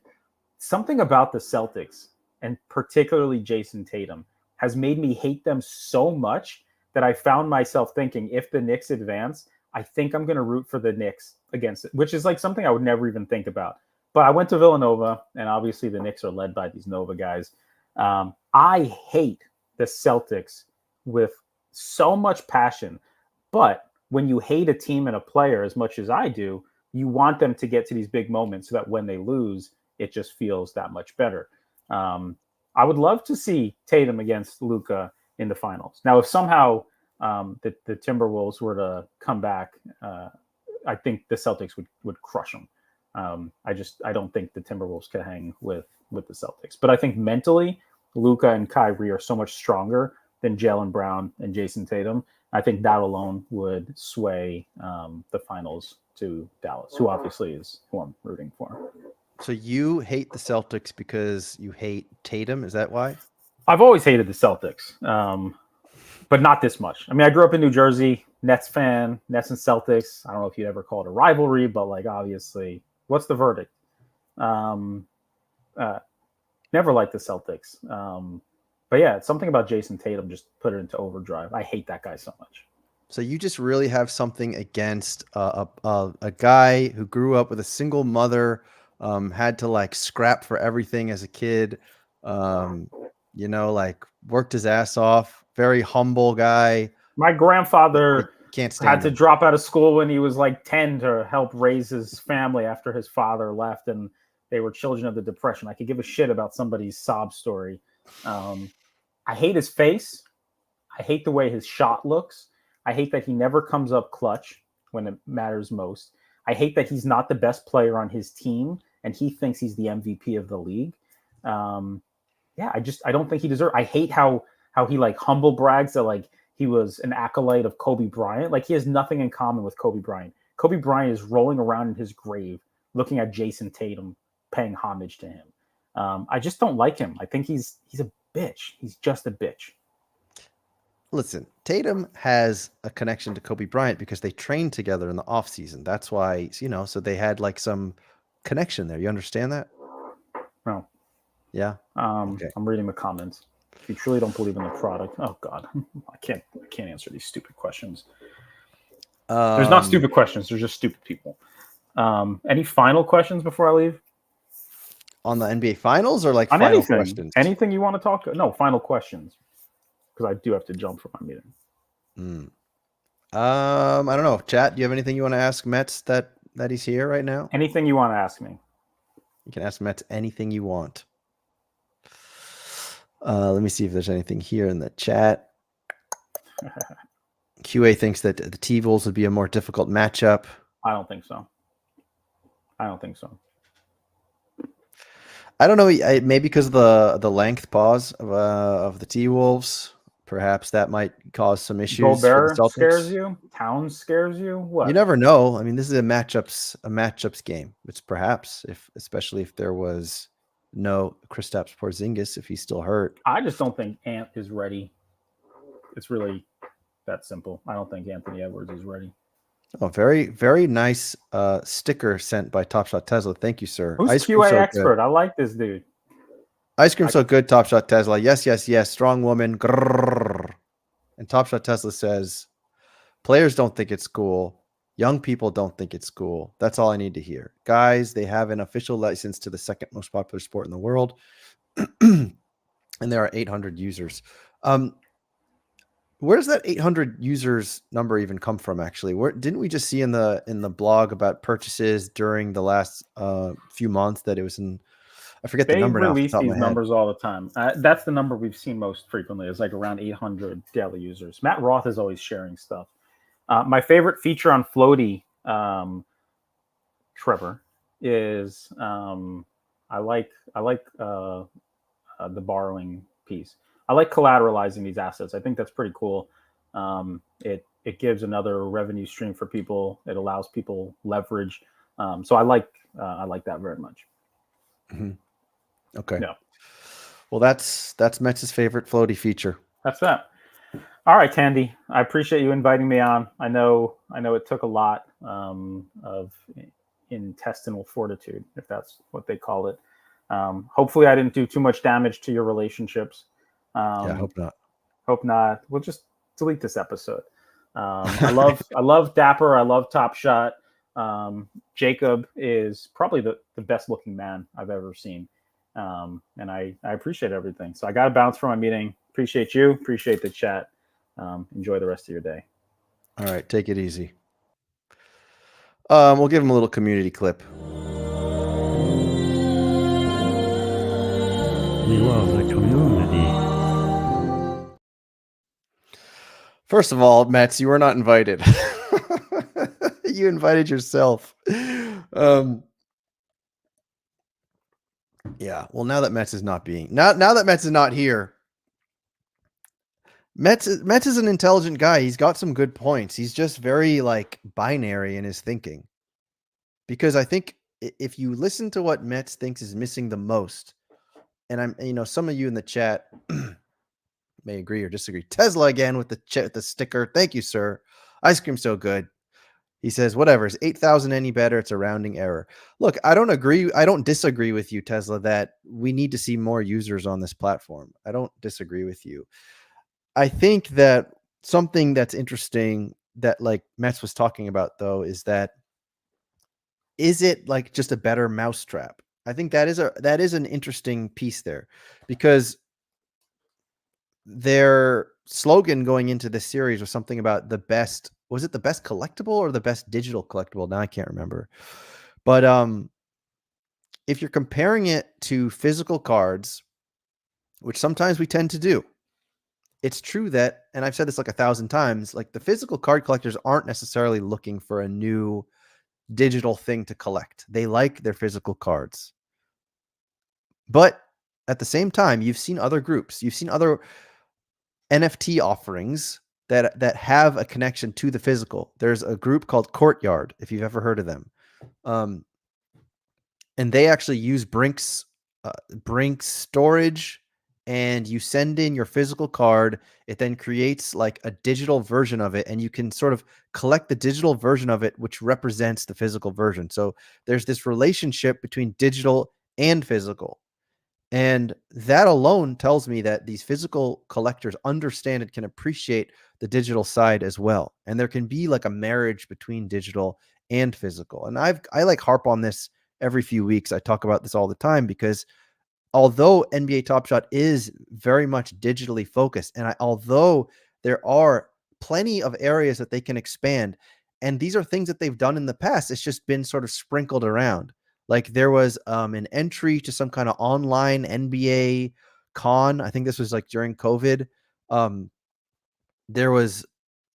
Something about the Celtics, and particularly Jason Tatum, has made me hate them so much that I found myself thinking, if the Knicks advance, I think I'm going to root for the Knicks against it, which is like something I would never even think about. But I went to Villanova, and obviously the Knicks are led by these Nova guys. I hate the Celtics with so much passion. But when you hate a team and a player as much as I do, you want them to get to these big moments so that when they lose, it just feels that much better. I would love to see Tatum against Luka in the finals. Now, if somehow the Timberwolves were to come back, I think the Celtics would crush them. I don't think the Timberwolves could hang with the Celtics. But I think mentally, Luka and Kyrie are so much stronger than Jaylen Brown and Jason Tatum. I think that alone would sway the finals to Dallas, who obviously is who I'm rooting for. So you hate the Celtics because you hate Tatum? Is that why? I've always hated the Celtics, but not this much. I mean, I grew up in New Jersey, Nets fan, Nets and Celtics. I don't know if you'd ever call it a rivalry, but like obviously, what's the verdict? Never liked the Celtics. But yeah, something about Jason Tatum just put it into overdrive. I hate that guy so much. So you just really have something against a guy who grew up with a single mother, had to like scrap for everything as a kid, like worked his ass off. Very humble guy. My grandfather can't stand had to him. drop out of school when he was like 10 to help raise his family after his father left and they were children of the Depression. I could give a shit about somebody's sob story. I hate his face. I hate the way his shot looks. I hate that he never comes up clutch when it matters most. I hate that he's not the best player on his team and he thinks he's the MVP of the league. I don't think he deserves. I hate how he like humble brags that like he was an acolyte of Kobe Bryant. Like he has nothing in common with Kobe Bryant. Kobe Bryant is rolling around in his grave looking at Jason Tatum paying homage to him. I just don't like him. I think he's a bitch. He's just a bitch. Listen, Tatum has a connection to Kobe Bryant because they trained together in the offseason. That's why, so they had like some connection there. You understand that? No. Yeah. Okay. I'm reading the comments. If you truly don't believe in the product, oh God, I can't answer these stupid questions. There's not stupid questions. There's just stupid people. Any final questions before I leave? On the NBA Finals or like on final anything, questions? Anything you want to talk? No, final questions. Because I do have to jump for my meeting. I don't know. Chat, do you have anything you want to ask Mets that he's here right now? Anything you want to ask me. You can ask Mets anything you want. Let me see if there's anything here in the chat. QA thinks that the T-Wolves would be a more difficult matchup. I don't think so. I don't know. Maybe because of the length pause of the T-Wolves. Perhaps that might cause some issues. Gobert scares you? Towns scares you? What? You never know. I mean, this is a matchups game. It's perhaps especially if there was no Kristaps Porzingis, if he's still hurt. I just don't think Ant is ready. It's really that simple. I don't think Anthony Edwards is ready. Oh, very, very nice sticker sent by Top Shot Tesla. Thank you, sir. Who's QA expert? Good. I like this dude. Ice cream so good, Top Shot Tesla. Yes, yes, yes. Strong woman. Grrr. And Top Shot Tesla says, players don't think it's cool. Young people don't think it's cool. That's all I need to hear. Guys, they have an official license to the second most popular sport in the world. And there are 800 users. Where does that 800 users number even come from? Actually, where didn't we just see in the blog about purchases during the last few months that it was in? I forget the They number now off the release top of these my head. numbers all the time. That's the number we've seen most frequently. Is like around 800 daily users. Matt Roth is always sharing stuff. My favorite feature on Floaty, Trevor, is I like the borrowing piece. I like collateralizing these assets. I think that's pretty cool. It gives another revenue stream for people. It allows people leverage. So I like that very much. Mhm. Okay. Yeah. Well, that's Mets's favorite floaty feature. That's that. All right, Tandy. I appreciate you inviting me on. I know it took a lot of intestinal fortitude, if that's what they call it. Hopefully, I didn't do too much damage to your relationships. Yeah, I Um, hope not. hope not. We'll just delete this episode. I love Dapper. I love Top Shot. Jacob is probably the best looking man I've ever seen. And I appreciate everything. So I got to bounce from my meeting. Appreciate you. Appreciate the chat. Enjoy the rest of your day. All right, take it easy. We'll give him a little community clip. We love the community. First of all, Mets, you were not invited. You invited yourself. Yeah. Well, now that Mets is not here, Mets is an intelligent guy. He's got some good points. He's just very like binary in his thinking. Because I think if you listen to what Mets thinks is missing the most, and some of you in the chat may agree or disagree. Tesla again with the sticker. Thank you, sir. Ice cream so good. He says, whatever, is 8,000 any better? It's a rounding error. Look, I don't disagree with you, Tesla, that we need to see more users on this platform. I don't disagree with you. I think that something that's interesting that like Mets was talking about, though, is it like just a better mousetrap? I think that is an interesting piece there, because their slogan going into this series was something about the best. Was it the best collectible or the best digital collectible? Now I can't remember. But if you're comparing it to physical cards, which sometimes we tend to do, it's true that, and I've said this like 1,000 times, like the physical card collectors aren't necessarily looking for a new digital thing to collect. They like their physical cards. But at the same time, you've seen other groups, you've seen other NFT offerings that have a connection to the physical. There's a group called Courtyard, if you've ever heard of them. And they actually use Brink's storage, and you send in your physical card. It then creates like a digital version of it, and you can sort of collect the digital version of it, which represents the physical version. So there's this relationship between digital and physical. And that alone tells me that these physical collectors understand and can appreciate the digital side as well. And there can be like a marriage between digital and physical. And I like harp on this every few weeks. I talk about this all the time, because although NBA Top Shot is very much digitally focused, and although there are plenty of areas that they can expand, and these are things that they've done in the past, it's just been sort of sprinkled around. Like there was an entry to some kind of online NBA con. I think this was like during COVID. There was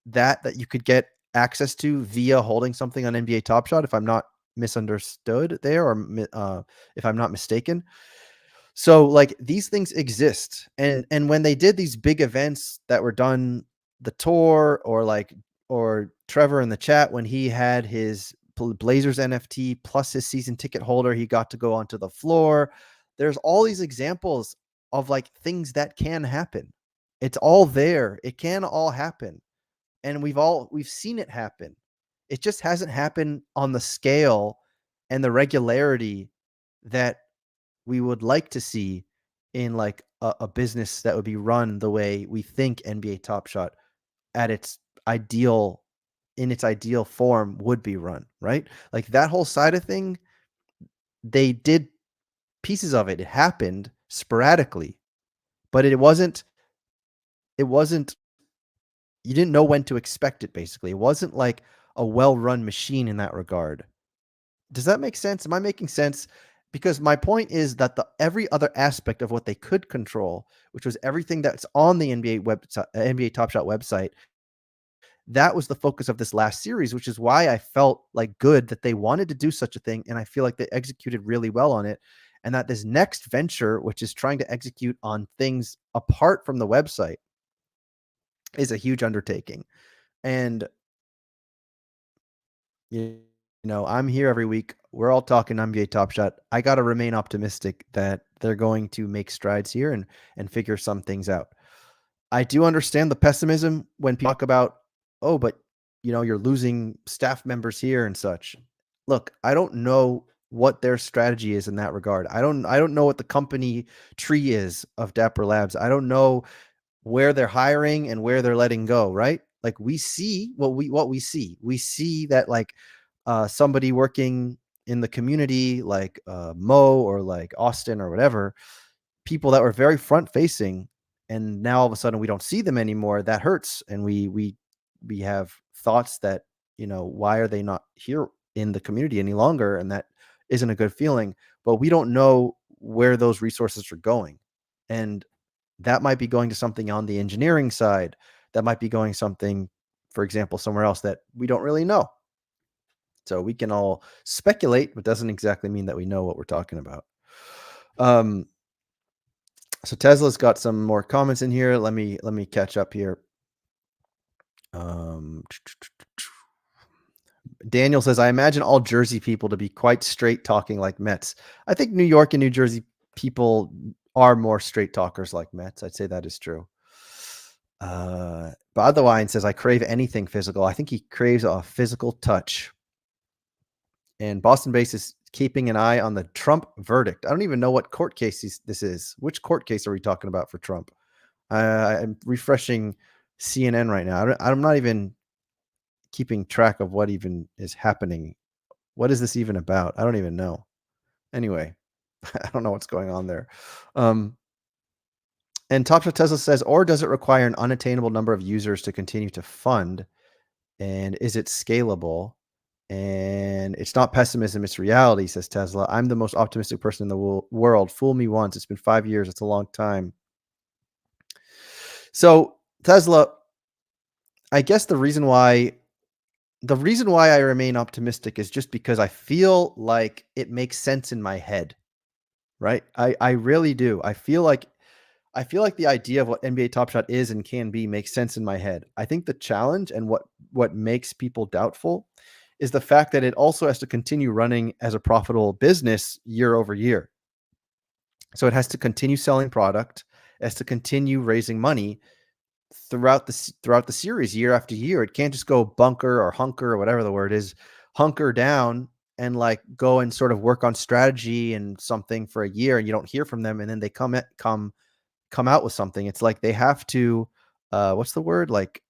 that you could get access to via holding something on NBA Top Shot, if I'm not misunderstood there, or if I'm not mistaken. So like these things exist. And when they did these big events that were done, the tour, or Trevor in the chat, when he had his Blazers NFT plus his season ticket holder, he got to go onto the floor. There's all these examples of like things that can happen. It's all there. It can all happen. And we've seen it happen. It just hasn't happened on the scale and the regularity that we would like to see in like a business that would be run the way we think NBA Top Shot at its ideal form would be run, right? Like that whole side of thing, they did pieces of it. It happened sporadically, but it wasn't You didn't know when to expect it, basically. It wasn't like a well-run machine in that regard. Does that make sense? Am I making sense? Because my point is that every other aspect of what they could control, which was everything that's on the NBA website, NBA Top Shot website, that was the focus of this last series, which is why I felt like good that they wanted to do such a thing, and I feel like they executed really well on it. And that this next venture, which is trying to execute on things apart from the website, is a huge undertaking. And you know, I'm here every week. We're all talking NBA Top Shot. I got to remain optimistic that they're going to make strides here and figure some things out. I do understand the pessimism when people talk about, oh, but you know, you're losing staff members here and such. Look, I don't know what their strategy is in that regard. I don't know what the company tree is of Dapper Labs. I don't know where they're hiring and where they're letting go, right? Like we see what we see. We see that like somebody working in the community like Mo or like Austin or whatever, people that were very front facing, and now all of a sudden we don't see them anymore. That hurts, and we have thoughts that, you know, why are they not here in the community any longer, and that isn't a good feeling. But we don't know where those resources are going, and that might be going to something on the engineering side, that might be going something, for example, somewhere else that we don't really know. So we can all speculate, but doesn't exactly mean that we know what we're talking about. So Tesla's got some more comments in here. Let me catch up here. Daniel says, I imagine all Jersey people to be quite straight talking like Mets. I think New York and New Jersey people are more straight talkers like Mets. I'd say that is true. Badawine says, I crave anything physical. I think he craves a physical touch. And Boston Base is keeping an eye on the Trump verdict. I don't even know what court case this is. Which court case are we talking about for Trump? I'm refreshing CNN right now. I'm not even keeping track of what even is happening. What is this even about? I don't even know. Anyway, I don't know what's going on there. And Top Shot Tesla says, or does it require an unattainable number of users to continue to fund? And is it scalable? And it's not pessimism, it's reality, says Tesla. I'm the most optimistic person in the world. Fool me once. It's been 5 years. It's a long time. So Tesla, I guess the reason why I remain optimistic is just because I feel like it makes sense in my head, right? I really do. I feel like the idea of what NBA Top Shot is and can be makes sense in my head. I think the challenge and what makes people doubtful is the fact that it also has to continue running as a profitable business year over year. So it has to continue selling product, it has to continue raising money throughout the series year after year. It can't just go bunker or hunker or whatever the word is, hunker down and like go and sort of work on strategy and something for a year and you don't hear from them, and then they come out with something. It's like they have to what's the word, like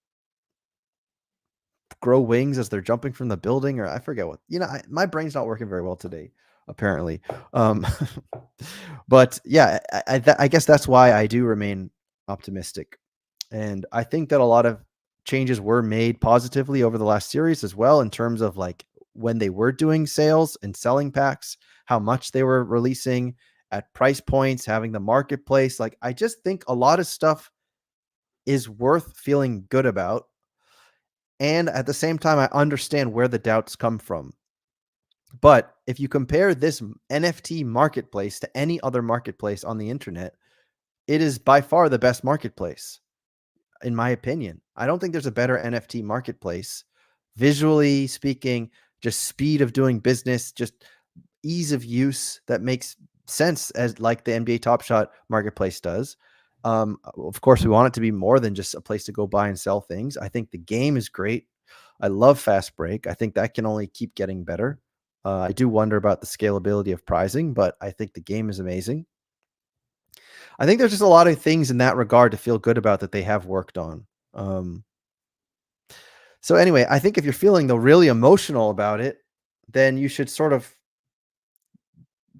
grow wings as they're jumping from the building, or I forget what, you know, my brain's not working very well today apparently. But yeah, I guess that's why I do remain optimistic. And I think that a lot of changes were made positively over the last series as well, in terms of like when they were doing sales and selling packs, how much they were releasing at price points, having the marketplace. Like, I just think a lot of stuff is worth feeling good about. And at the same time, I understand where the doubts come from. But if you compare this NFT marketplace to any other marketplace on the internet, it is by far the best marketplace, in my opinion. I don't think there's a better NFT marketplace, visually speaking, just speed of doing business, just ease of use that makes sense, as like the NBA Top Shot marketplace does. Of course, we want it to be more than just a place to go buy and sell things. I think the game is great. I love Fast Break. I think that can only keep getting better. I do wonder about the scalability of pricing, but I think the game is amazing. I think there's just a lot of things in that regard to feel good about that they have worked on. So anyway, I think if you're feeling though really emotional about it, then you should sort of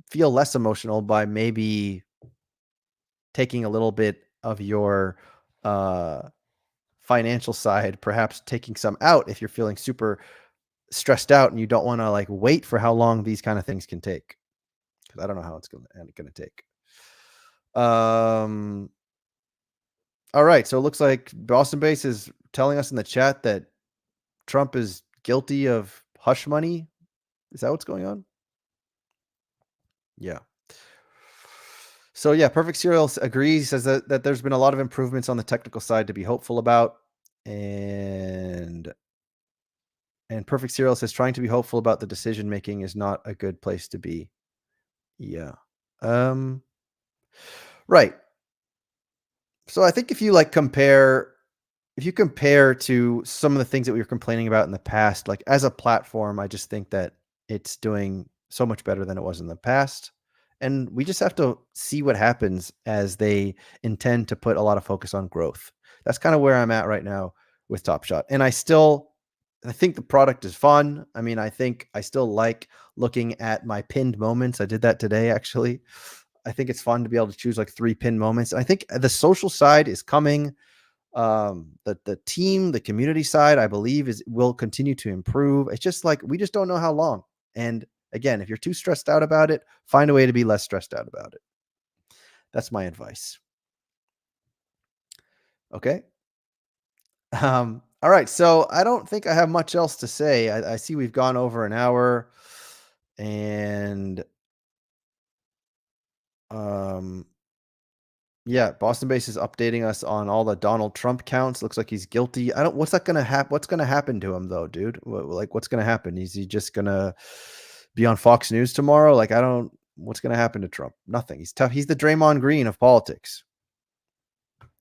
feel less emotional by maybe taking a little bit of your financial side, perhaps taking some out if you're feeling super stressed out and you don't want to like wait for how long these kind of things can take. Because I don't know how it's going to take. All right, so it looks like Boston Base is telling us in the chat that Trump is guilty of hush money. Is that what's going on? Yeah. So yeah, Perfect Serial agrees, says that there's been a lot of improvements on the technical side to be hopeful about, and Perfect Serial says trying to be hopeful about the decision making is not a good place to be. Yeah. Right. So I think if you compare to some of the things that we were complaining about in the past, like as a platform, I just think that it's doing so much better than it was in the past. And we just have to see what happens as they intend to put a lot of focus on growth. That's kind of where I'm at right now with Top Shot. And I think the product is fun. I mean, I think I still like looking at my pinned moments. I did that today, actually. I think it's fun to be able to choose like 3 pinned moments. I think the social side is coming. The team, the community side, I believe will continue to improve. It's just like, we just don't know how long. And again, if you're too stressed out about it, find a way to be less stressed out about it. That's my advice. Okay. All right. So I don't think I have much else to say. I see we've gone over an hour, and yeah, Boston Base is updating us on all the Donald Trump counts. Looks like he's guilty. What's going to happen? What's going to happen to him though, dude? What's going to happen? Is he just going to be on Fox News tomorrow? What's going to happen to Trump? Nothing. He's tough. He's the Draymond Green of politics.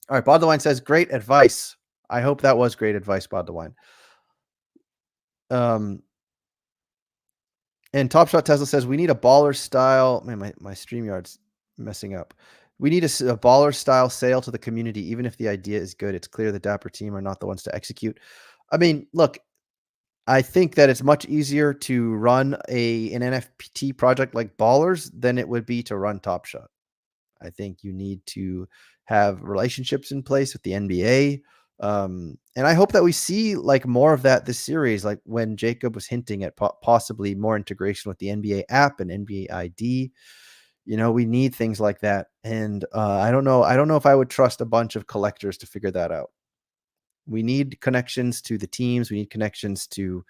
All right. Bod the Wine says, great advice. I hope that was great advice, Bod the Wine. And Top Shot Tesla says, we need a baller style. Man, my StreamYard's messing up. We need a baller style sale to the community. Even if the idea is good, it's clear the Dapper team are not the ones to execute. I mean, look, I think that it's much easier to run an NFT project like Ballers than it would be to run Top Shot. I think you need to have relationships in place with the NBA. And I hope that we see more of that this series, like when Jacob was hinting at possibly more integration with the NBA app and NBA ID. We need things like that. And I don't know if I would trust a bunch of collectors to figure that out. We need connections to the teams. We need connections to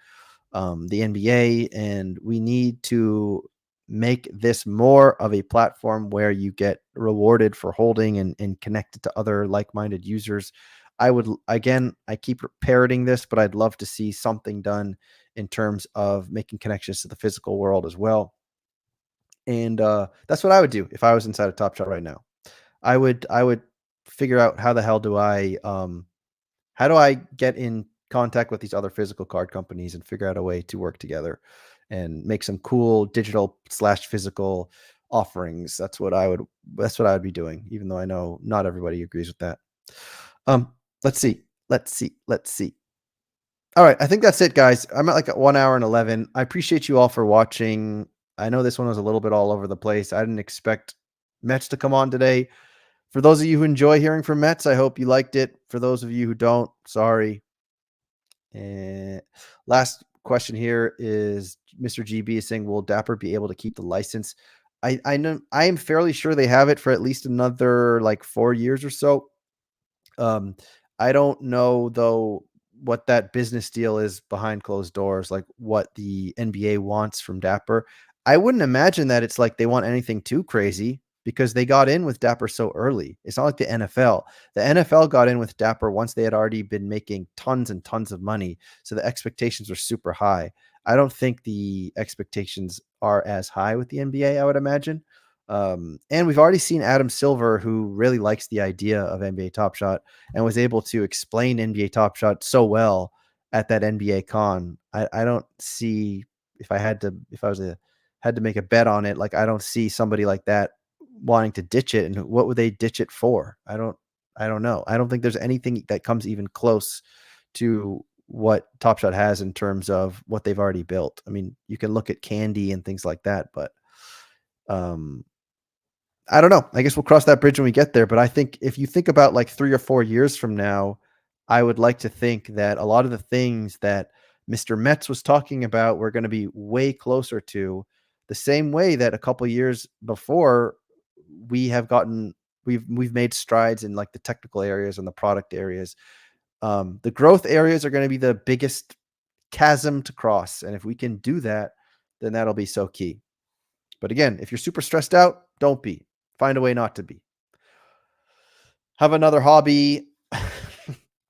the NBA, and we need to make this more of a platform where you get rewarded for holding and connected to other like-minded users. I keep parroting this, but I'd love to see something done in terms of making connections to the physical world as well. And that's what I would do if I was inside a Top Shot right now. I would figure out how the hell do I get in contact with these other physical card companies and figure out a way to work together and make some cool digital/physical offerings. That's what I would be doing, even though I know not everybody agrees with that. Let's see. All right. I think that's it, guys. I'm at 1 hour and 11. I appreciate you all for watching. I know this one was a little bit all over the place. I didn't expect Mets to come on today. For those of you who enjoy hearing from Mets, I hope you liked it. For those of you who don't, sorry. And last question here is Mr. GB is saying, will Dapper be able to keep the license? I am fairly sure they have it for at least another 4 years or so. I don't know though what that business deal is behind closed doors, like what the NBA wants from Dapper. I wouldn't imagine that it's they want anything too crazy, because they got in with Dapper so early. It's not like the NFL. The NFL got in with Dapper once they had already been making tons and tons of money. So the expectations were super high. I don't think the expectations are as high with the NBA, I would imagine. And we've already seen Adam Silver, who really likes the idea of NBA Top Shot and was able to explain NBA Top Shot so well at that NBA con. I don't see, if I had to make a bet on it, I don't see somebody like that wanting to ditch it. And what would they ditch it for? I don't know. I don't think there's anything that comes even close to what Top Shot has in terms of what they've already built. I mean, you can look at Candy and things like that, but I don't know. I guess we'll cross that bridge when we get there. But I think if you think about 3 or 4 years from now, I would like to think that a lot of the things that Mr. Metz was talking about, we're going to be way closer to the same way that a couple years before we've made strides in like the technical areas and the product areas. The growth areas are going to be the biggest chasm to cross. And if we can do that, then that'll be so key. But again, if you're super stressed out, don't be. Find a way not to be. Have another hobby.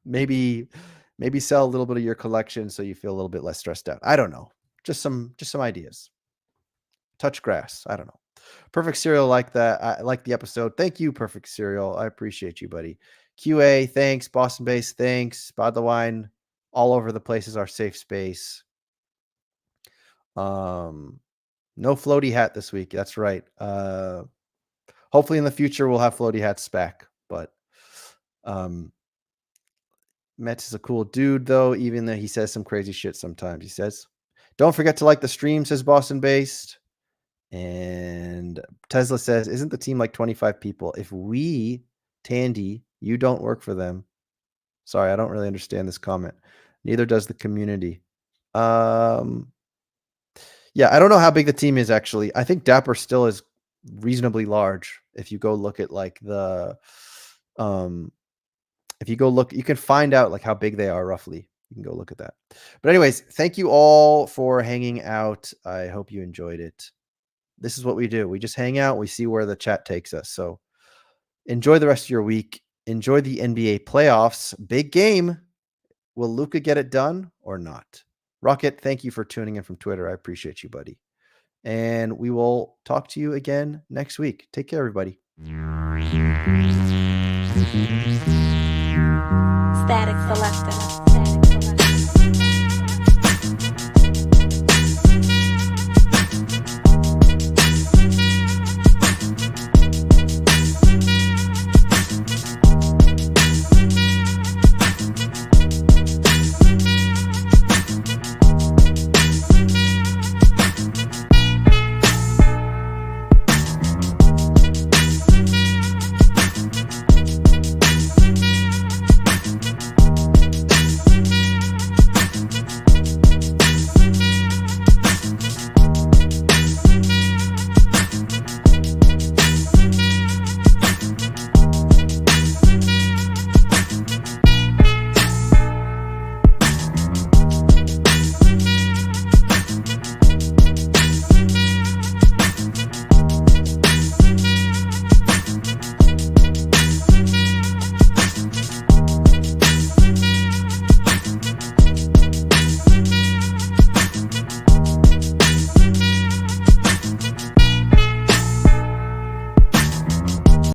maybe sell a little bit of your collection so you feel a little bit less stressed out. I don't know. Just some ideas. Touch grass. I don't know. Perfect Cereal like that. I like the episode. Thank you, Perfect Cereal. I appreciate you, buddy. QA, thanks. Boston Base, thanks. Bod the Wine, all over the place is our safe space. No floaty hat this week. That's right. Hopefully in the future we'll have floaty hats back. But Metz is a cool dude, though, even though he says some crazy shit sometimes. He says, don't forget to like the stream, says Boston Based. And Tesla says, isn't the team like 25 people? If we, Tandy, you don't work for them. Sorry, I don't really understand this comment. Neither does the community. Yeah, I don't know how big the team is, actually. I think Dapper still is reasonably large. If you go look at like the if you go look, you can find out like how big they are roughly. You can go look at that. But anyways, thank you all for hanging out. I hope you enjoyed it. This is what we do. We just hang out. We see where the chat takes us. So enjoy the rest of your week. Enjoy the NBA playoffs. Big game. Will Luka get it done or not? Rocket, thank you for tuning in from Twitter. I appreciate you, buddy. And we will talk to you again next week. Take care, everybody. Static Selector.